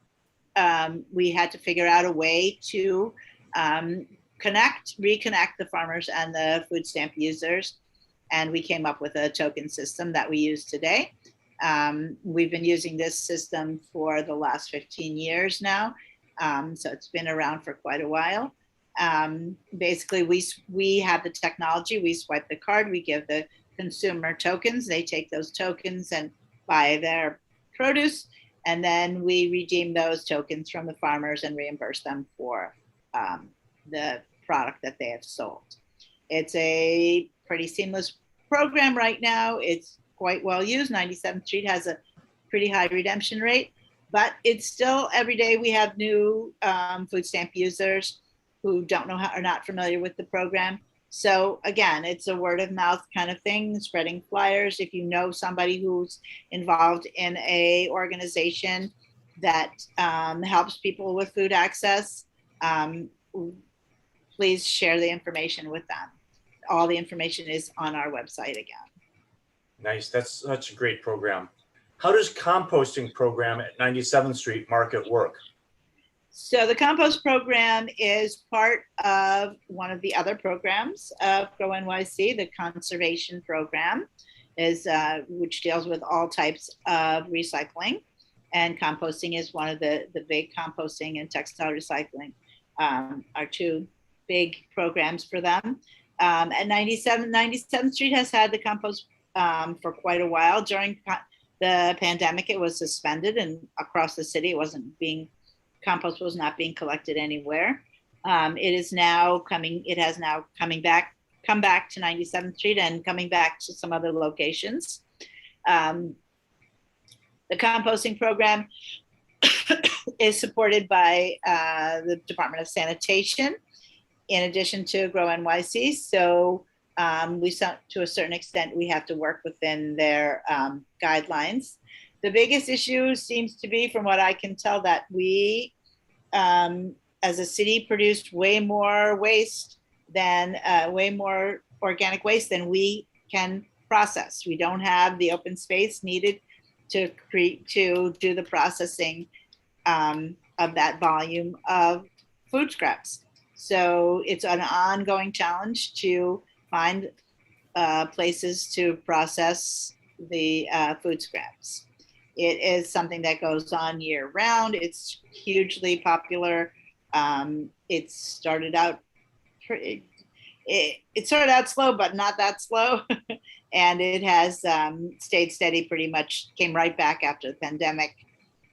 We had to figure out a way to reconnect the farmers and the food stamp users. And we came up with a token system that we use today. We've been using this system for the last 15 years now. So it's been around for quite a while. Basically, we have the technology. We swipe the card, we give the consumer tokens. They take those tokens and buy their produce. And then we redeem those tokens from the farmers and reimburse them for the product that they have sold. It's a pretty seamless program right now. It's quite well used. 97th Street has a pretty high redemption rate, but it's still every day we have new food stamp users who don't know how, are not familiar with the program. So again, it's a word of mouth kind of thing, spreading flyers. If you know somebody who's involved in a organization that helps people with food access, please share the information with them. All the information is on our website again. Nice, that's such a great program. How does composting program at 97th Street Market work? So the compost program is part of one of the other programs of Grow NYC, the conservation program, is which deals with all types of recycling, and composting is one of the big. Composting and textile recycling are two big programs for them. At 97th Street has had the compost for quite a while. During the pandemic, it was suspended, and across the city, compost was not being collected anywhere. It is now coming. It has now come back to 97th Street and coming back to some other locations. The composting program is supported by the Department of Sanitation, in addition to Grow NYC. So to a certain extent, we have to work within their guidelines. The biggest issue seems to be, from what I can tell, that we, as a city, produced way more organic waste than we can process. We don't have the open space needed to do the processing of that volume of food scraps. So it's an ongoing challenge to find places to process the food scraps. It is something that goes on year round. It's hugely popular. It started out slow, but not that slow. And it has stayed steady, pretty much came right back after the pandemic.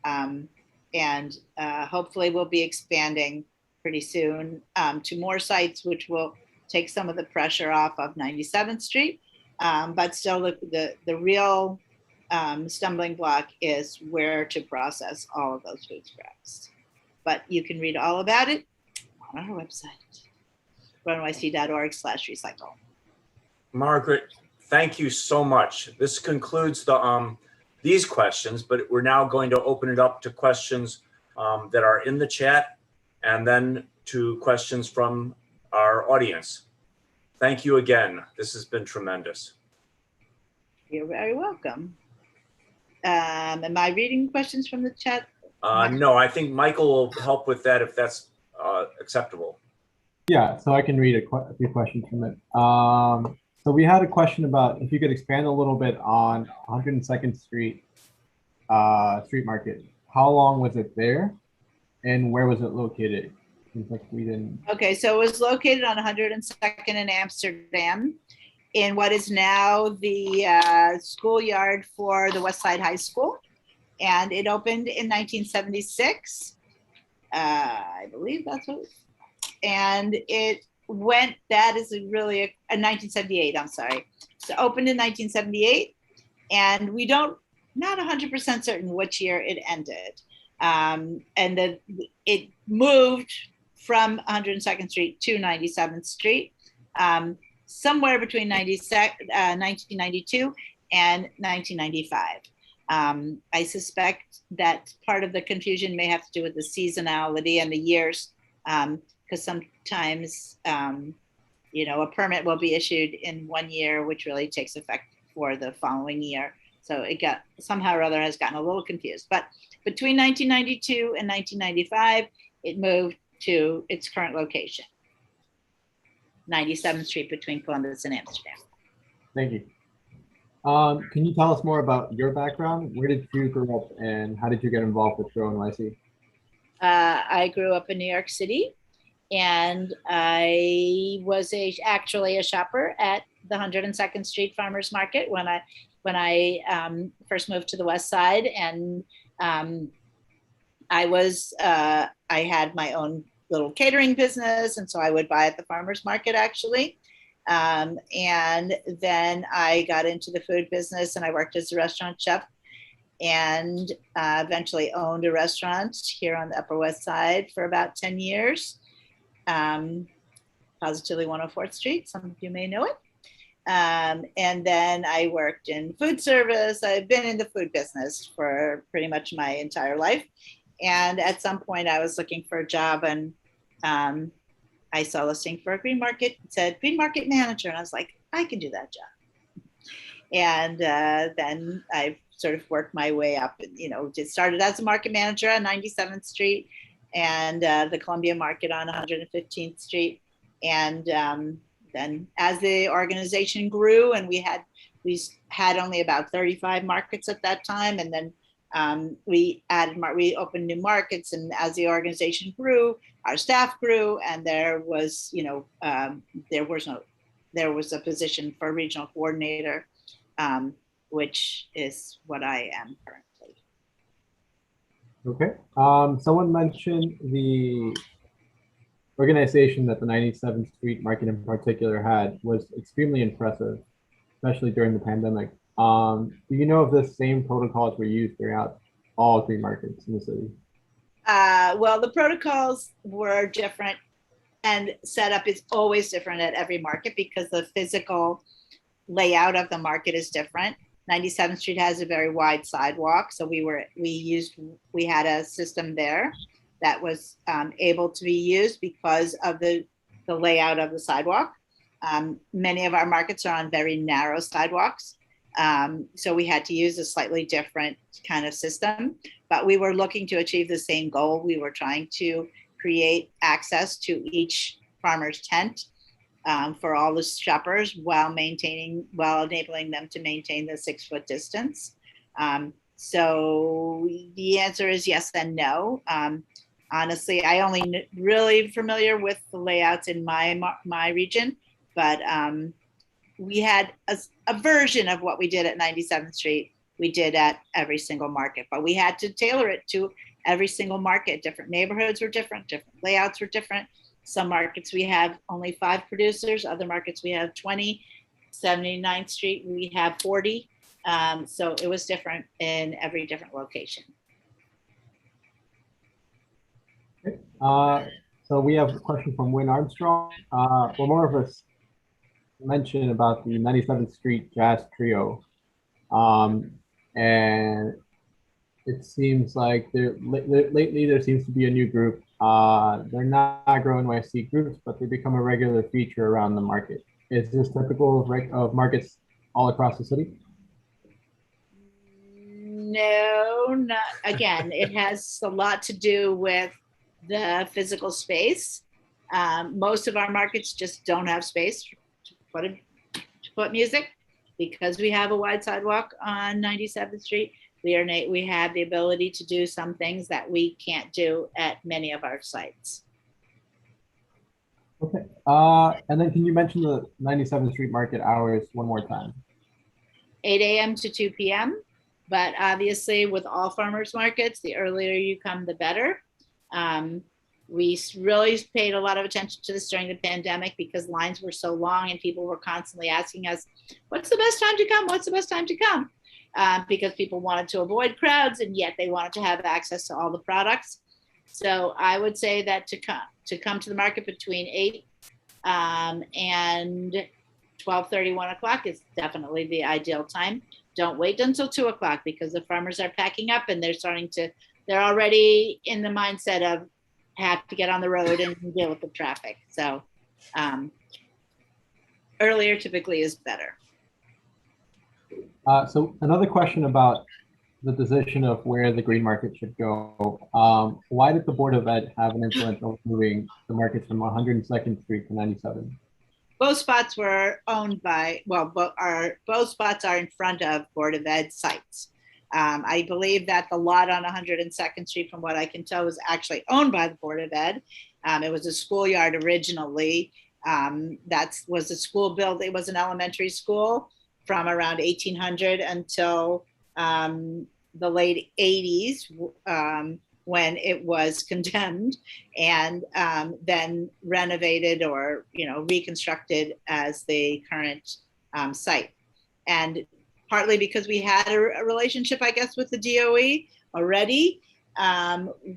And hopefully we'll be expanding pretty soon to more sites, which will take some of the pressure off of 97th Street. But still the real stumbling block is where to process all of those food scraps. But you can read all about it on our website, grownyc.org/recycle. Margaret, thank you so much. This concludes these questions, but we're now going to open it up to questions that are in the chat and then to questions from our audience. Thank you again. This has been tremendous. You're very welcome. Am I reading questions from the chat? No, I think Michael will help with that if that's acceptable. Yeah, so I can read a few questions from it. So we had a question about if you could expand a little bit on 102nd Street street market. How long was it there, and where was it located? Seems like we didn't. Okay, so it was located on 102nd in Amsterdam, in what is now the schoolyard for the West Side High School, and it opened in 1976. I believe that's what. And it went. That is really a 1978. I'm sorry. So opened in 1978, and we don't not 100% certain which year it ended. And then it moved from 102nd Street to 97th Street, somewhere between 1992 and 1995. I suspect that part of the confusion may have to do with the seasonality and the years, because sometimes, a permit will be issued in one year, which really takes effect for the following year. So it got somehow or other has gotten a little confused. But between 1992 and 1995, it moved to its current location, 97th Street between Columbus and Amsterdam. Thank you. Can you tell us more about your background? Where did you grow up, and how did you get involved with Grow NYC? I grew up in New York City, and I was actually a shopper at the 102nd Street Farmers Market when I first moved to the West Side, and I had my own little catering business, and so I would buy at the farmers market actually. And then I got into the food business, and I worked as a restaurant chef, and eventually owned a restaurant here on the Upper West Side for about 10 years. Positively 104th Street, some of you may know it. And then I worked in food service. I've been in the food business for pretty much my entire life. And at some point I was looking for a job, and I saw a listing for a green market. It said green market manager. And I was like, I can do that job. And then I sort of worked my way up, just started as a market manager on 97th Street and the Columbia Market on 115th Street. And then as the organization grew, and we had only about 35 markets at that time, and then we opened new markets, and as the organization grew, our staff grew, and there was a position for regional coordinator, which is what I am currently. Okay. Someone mentioned the organization that the 97th Street Market in particular had was extremely impressive, especially during the pandemic. Do you know if the same protocols were used throughout all green markets in the city? Well, the protocols were different, and setup is always different at every market because the physical layout of the market is different. 97th Street has a very wide sidewalk, so we had a system there that was able to be used because of the layout of the sidewalk. Many of our markets are on very narrow sidewalks, so we had to use a slightly different kind of system, but we were looking to achieve the same goal. We were trying to create access to each farmer's tent for all the shoppers while enabling them to maintain the 6-foot distance. So the answer is yes and no. Honestly, I only really familiar with the layouts in my region, but we had a version of what we did at 97th Street. We did at every single market, but we had to tailor it to every single market. Different neighborhoods were different layouts were different. Some markets we have only 5 producers, other markets we have 20. 79th Street, we have 40. So it was different in every different location. Okay. So we have a question from Wynn Armstrong. Well, more of us mentioned about the 97th Street Jazz Trio. And it seems like lately there seems to be a new group. They're not Grow NYC groups, but they become a regular feature around the market. Is this typical of markets all across the city? No, not again. It has a lot to do with the physical space. Most of our markets just don't have space to put music because we have a wide sidewalk on 97th Street. we have the ability to do some things that we can't do at many of our sites. Okay. And then can you mention the 97th Street Market hours one more time? 8 a.m. to 2 p.m. But obviously, with all farmers markets, the earlier you come, the better. We really paid a lot of attention to this during the pandemic because lines were so long and people were constantly asking us, what's the best time to come? What's the best time to come? Because people wanted to avoid crowds and yet they wanted to have access to all the products. So I would say that to come to the market between 8 and 12:30, 1 o'clock is definitely the ideal time. Don't wait until 2 o'clock because the farmers are packing up and they're already in the mindset of have to get on the road and deal with the traffic. So earlier typically is better. So another question about the decision of where the green market should go. Why did the Board of Ed have an influence on moving the markets from 102nd Street to 97? Both spots were owned by, well, both spots are in front of Board of Ed sites. I believe that the lot on 102nd Street, from what I can tell, was actually owned by the Board of Ed. It was a schoolyard originally. That was a school build. It was an elementary school from around 1800 until the late 80s when it was condemned and then renovated or reconstructed as the current site. And partly because we had a relationship, I guess, with the DOE already.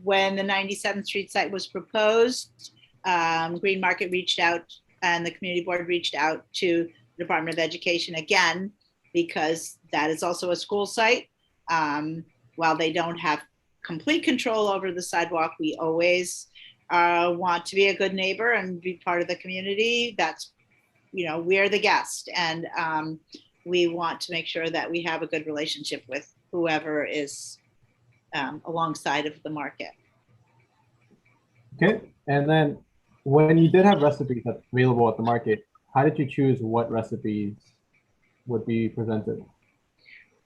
When the 97th Street site was proposed, Green Market reached out and the community board reached out to the Department of Education again, because that is also a school site. While they don't have complete control over the sidewalk, we always want to be a good neighbor and be part of the community. That's, we're the guest, and we want to make sure that we have a good relationship with whoever is alongside of the market. Okay, and then when you did have recipes that's available at the market, how did you choose what recipes would be presented?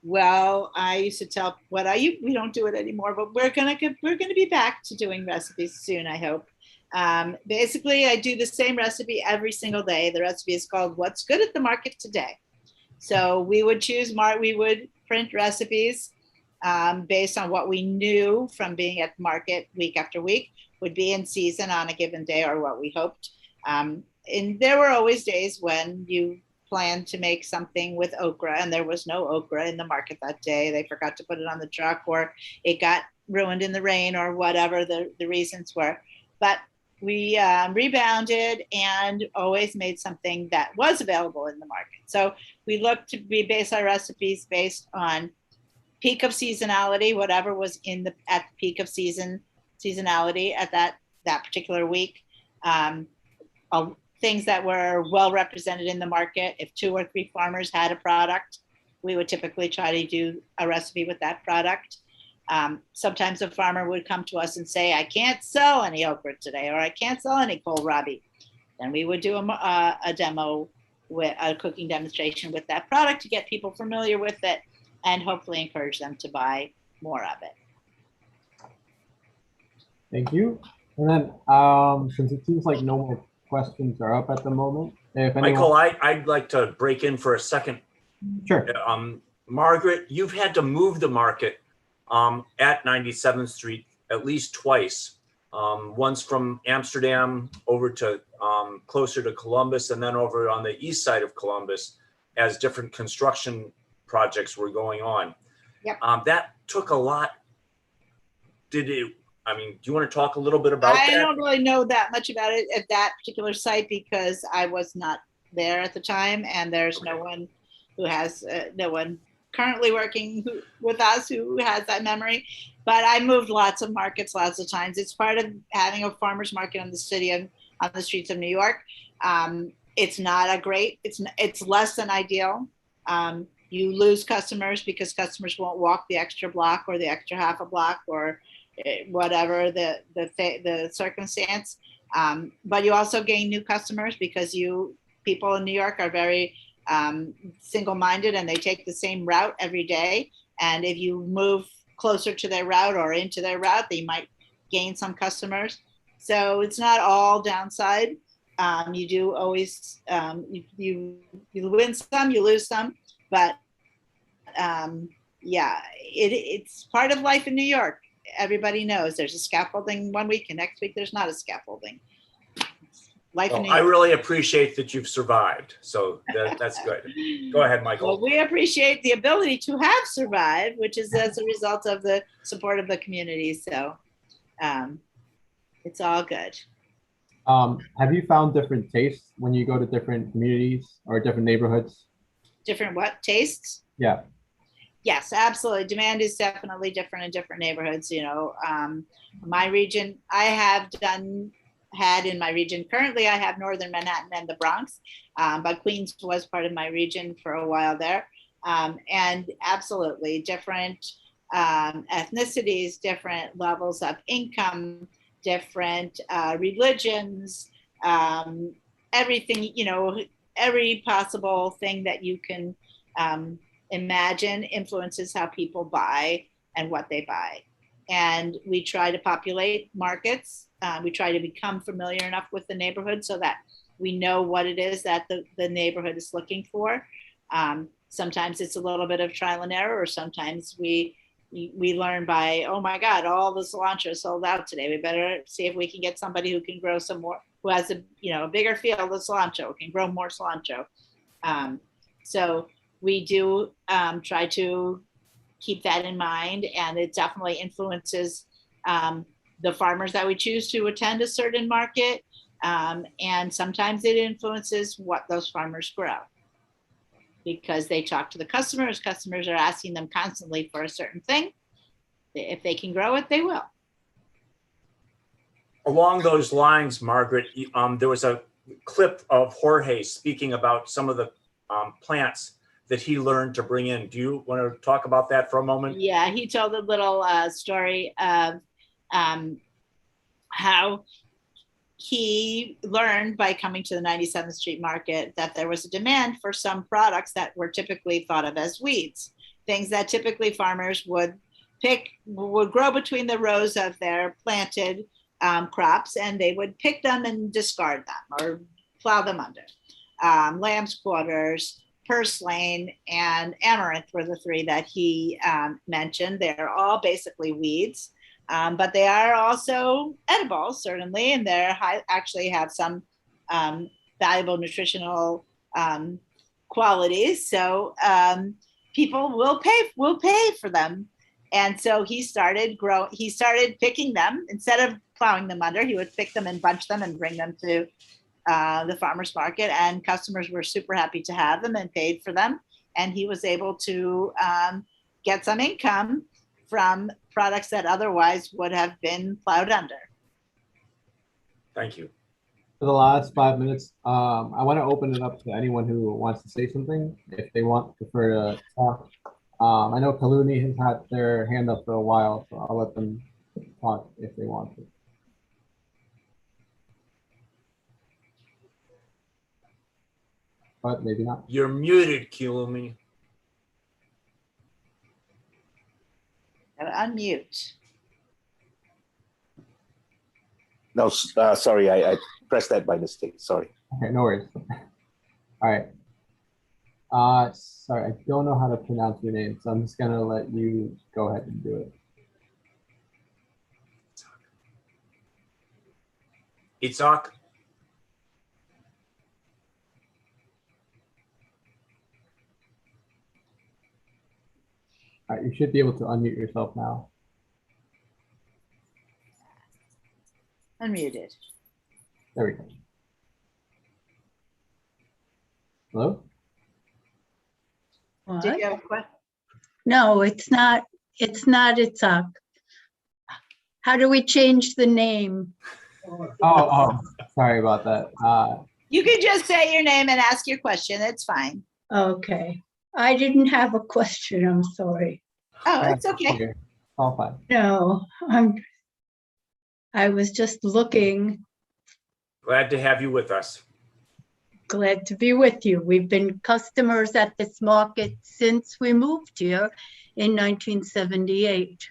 Well, I used to tell we don't do it anymore, but we're gonna be back to doing recipes soon, I hope. Basically, I do the same recipe every single day. The recipe is called "What's Good at the Market Today." So we would we would print recipes based on what we knew from being at the market week after week would be in season on a given day, or what we hoped. And there were always days when you planned to make something with okra and there was no okra in the market that day. They forgot to put it on the truck, or it got ruined in the rain, or whatever the reasons were. But we rebounded and always made something that was available in the market. So we base our recipes based on peak of seasonality, whatever was at the peak of seasonality at that particular week. Things that were well represented in the market. If 2 or 3 farmers had a product, we would typically try to do a recipe with that product. Sometimes a farmer would come to us and say, I can't sell any okra today, or I can't sell any kohlrabi. Then we would do a demo, with a cooking demonstration with that product to get people familiar with it and hopefully encourage them to buy more of it. Thank you. And then since it seems like no more questions are up at the moment, if anyone... Michael, I'd like to break in for a second. Sure. Margaret, you've had to move the market at 97th Street at least twice. Once from Amsterdam over to closer to Columbus, and then over on the east side of Columbus as different construction projects were going on. Yep. That took a lot. Do you want to talk a little bit about that? I don't really know that much about it at that particular site because I was not there at the time, and there's no one who has, no one currently working with us who has that memory. But I moved lots of markets, lots of times. It's part of having a farmer's market on the streets of New York. It's not a great, it's less than ideal. You lose customers because customers won't walk the extra block or the extra half a block or whatever the circumstance. But you also gain new customers because people in New York are very single-minded, and they take the same route every day. And if you move closer to their route or into their route, they might gain some customers. So it's not all downside. You do always, you win some, you lose some, but yeah, it's part of life in New York. Everybody knows there's a scaffolding one week and next week there's not a scaffolding. Life in New I York. really appreciate that you've survived. So that's good. Go ahead, Michael. Well, we appreciate the ability to have survived, which is as a result of the support of the community. So it's all good. Have you found different tastes when you go to different communities or different neighborhoods? Different what? Tastes? Yeah. Yes, absolutely. Demand is definitely different in different neighborhoods. You know, my region, I have had in my region, currently I have Northern Manhattan and the Bronx, but Queens was part of my region for a while there. And absolutely different ethnicities, different levels of income, different religions, everything, you know, every possible thing that you can imagine influences how people buy and what they buy. And we try to populate markets. We try to become familiar enough with the neighborhood so that we know what it is that the neighborhood is looking for. Sometimes it's a little bit of trial and error, or sometimes we learn by, oh my God, all the cilantro sold out today. We better see if we can get somebody who can grow some more, who has a bigger field of cilantro, can grow more cilantro. So we do try to keep that in mind, and it definitely influences the farmers that we choose to attend a certain market, and sometimes it influences what those farmers grow, because they talk to the customers. Customers are asking them constantly for a certain thing. If they can grow it, they will. Along those lines, Margaret, there was a clip of Jorge speaking about some of the plants that he learned to bring in. Do you want to talk about that for a moment? Yeah, he told a little story of how he learned by coming to the 97th Street Market that there was a demand for some products that were typically thought of as weeds, things that typically farmers would grow between the rows of their planted crops, and they would pick them and discard them or plow them under. Lamb's quarters, purslane, and amaranth were the three that he mentioned. They're all basically weeds. But they are also edible, certainly, and they actually have some valuable nutritional qualities. So people will pay for them, and so he started picking them instead of plowing them under. He would pick them and bunch them and bring them to the farmers market, and customers were super happy to have them and paid for them. And he was able to get some income from products that otherwise would have been plowed under. Thank you. For the last 5 minutes, I want to open it up to anyone who wants to say something, if they prefer to talk. I know Kaluni has had their hand up for a while, so I'll let them talk if they want to. But maybe not. You're muted, Kaluni. Unmute. No, sorry, I pressed that by mistake. Sorry. Okay, no worries. All right. Sorry, I don't know how to pronounce your name, so I'm just gonna let you go ahead and do it. Itzhak. All right, you should be able to unmute yourself now. Unmuted. There we go. Hello? What? Did you have a question? No, it's not Itzhak. How do we change the name? Oh, sorry about that. You can just say your name and ask your question. It's fine. Okay. I didn't have a question. I'm sorry. Oh, it's okay. All fine. No, I was just looking. Glad to have you with us. glad to be with you. We've been customers at this market since we moved here in 1978.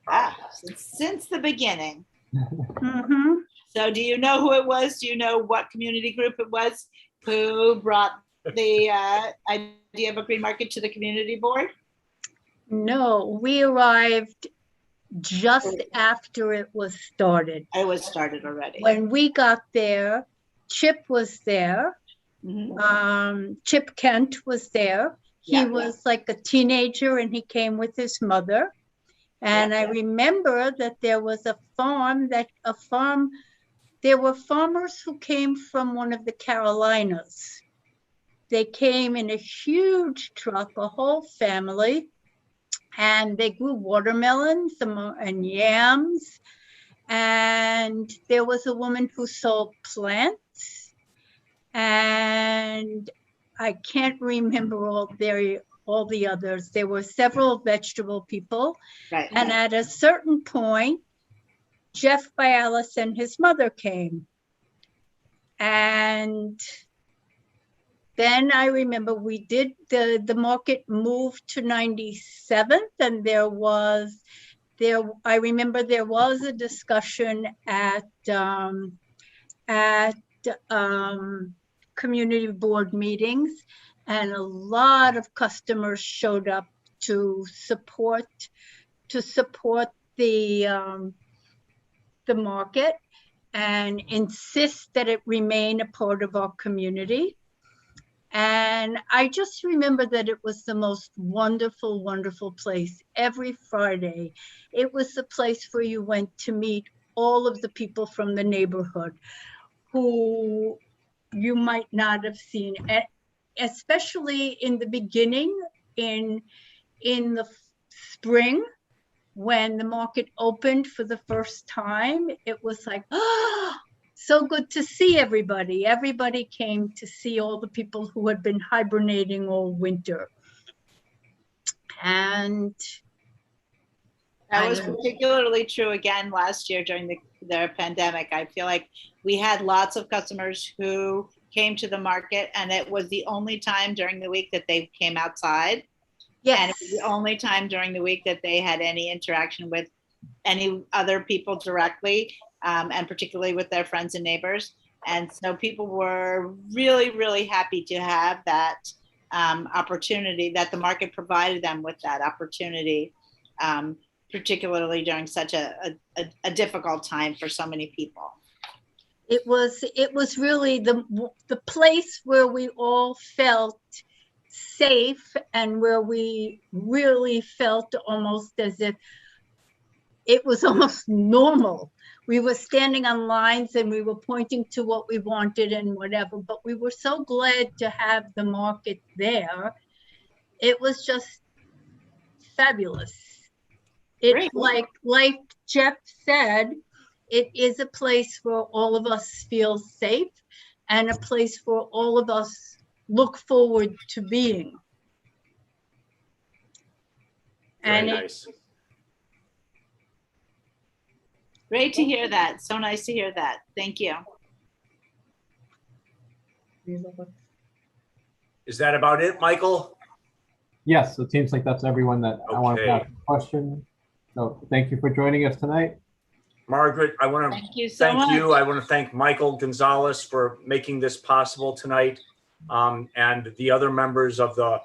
Ah, since the beginning. Mm-hmm. So do you know who it was? Do you know what community group it was who brought the idea of a green market to the community board? No, we arrived just after it was started. It was started already. When we got there, Chip was there. Mhm. Chip Kent was there. He Yeah. was like a teenager and he came with his mother. And I remember that there was a farm, there were farmers who came from one of the Carolinas. They came in a huge truck, a whole family, and they grew watermelons and yams. And there was a woman who sold plants. And I can't remember all the others. There were several vegetable people. Right. And at a certain point, Jeff Bialis and his mother came. And then I remember we did the market moved to 97th, and I remember there was a discussion at community board meetings, and a lot of customers showed up to support the market and insist that it remain a part of our community. And I just remember that it was the most wonderful, wonderful place. Every Friday, it was the place where you went to meet all of the people from the neighborhood who you might not have seen, especially in the beginning, in the spring, when the market opened for the first time. It was like, oh, so good to see everybody. Everybody came to see all the people who had been hibernating all winter. And that was particularly true again last year during the pandemic. I feel like we had lots of customers who came to the market, and it was the only time during the week that they came outside. Yes. And it was the only time during the week that they had any interaction with any other people directly, and particularly with their friends and neighbors. And so people were really, really happy to have that opportunity, that the market provided them with that opportunity, particularly during such a difficult time for so many people. It was really the place where we all felt safe, and where we really felt almost as if it was almost normal. We were standing on lines and we were pointing to what we wanted and whatever, but we were so glad to have the market there. It was just fabulous. It's like Jeff said, it is a place where all of us feel safe, and a place where all of us look forward to being. Very nice. Great to hear that. So nice to hear that. Thank you. Is that about it, Michael? Yes, it seems like that's everyone that I want to ask a question. So thank you for joining us tonight. Margaret, I want to thank you so much. I want to thank Michael Gonzalez for making this possible tonight, and the other members of the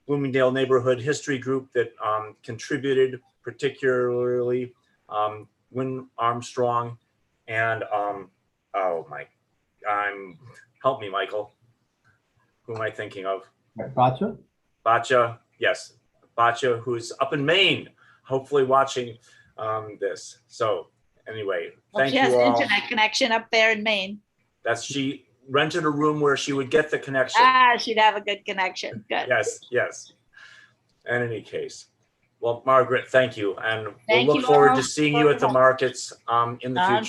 Bloomingdale Neighborhood History Group that contributed, particularly Win Armstrong and help me, Michael. Who am I thinking of? Bacha? Bacha, yes. Bacha, who's up in Maine, hopefully watching this. So anyway, thank you all. She has internet connection up there in Maine. She rented a room where she would get the connection. She'd have a good connection. Good. Yes. In any case. Well, Margaret, thank you. And we'll look you forward all to seeing you at the markets in the future.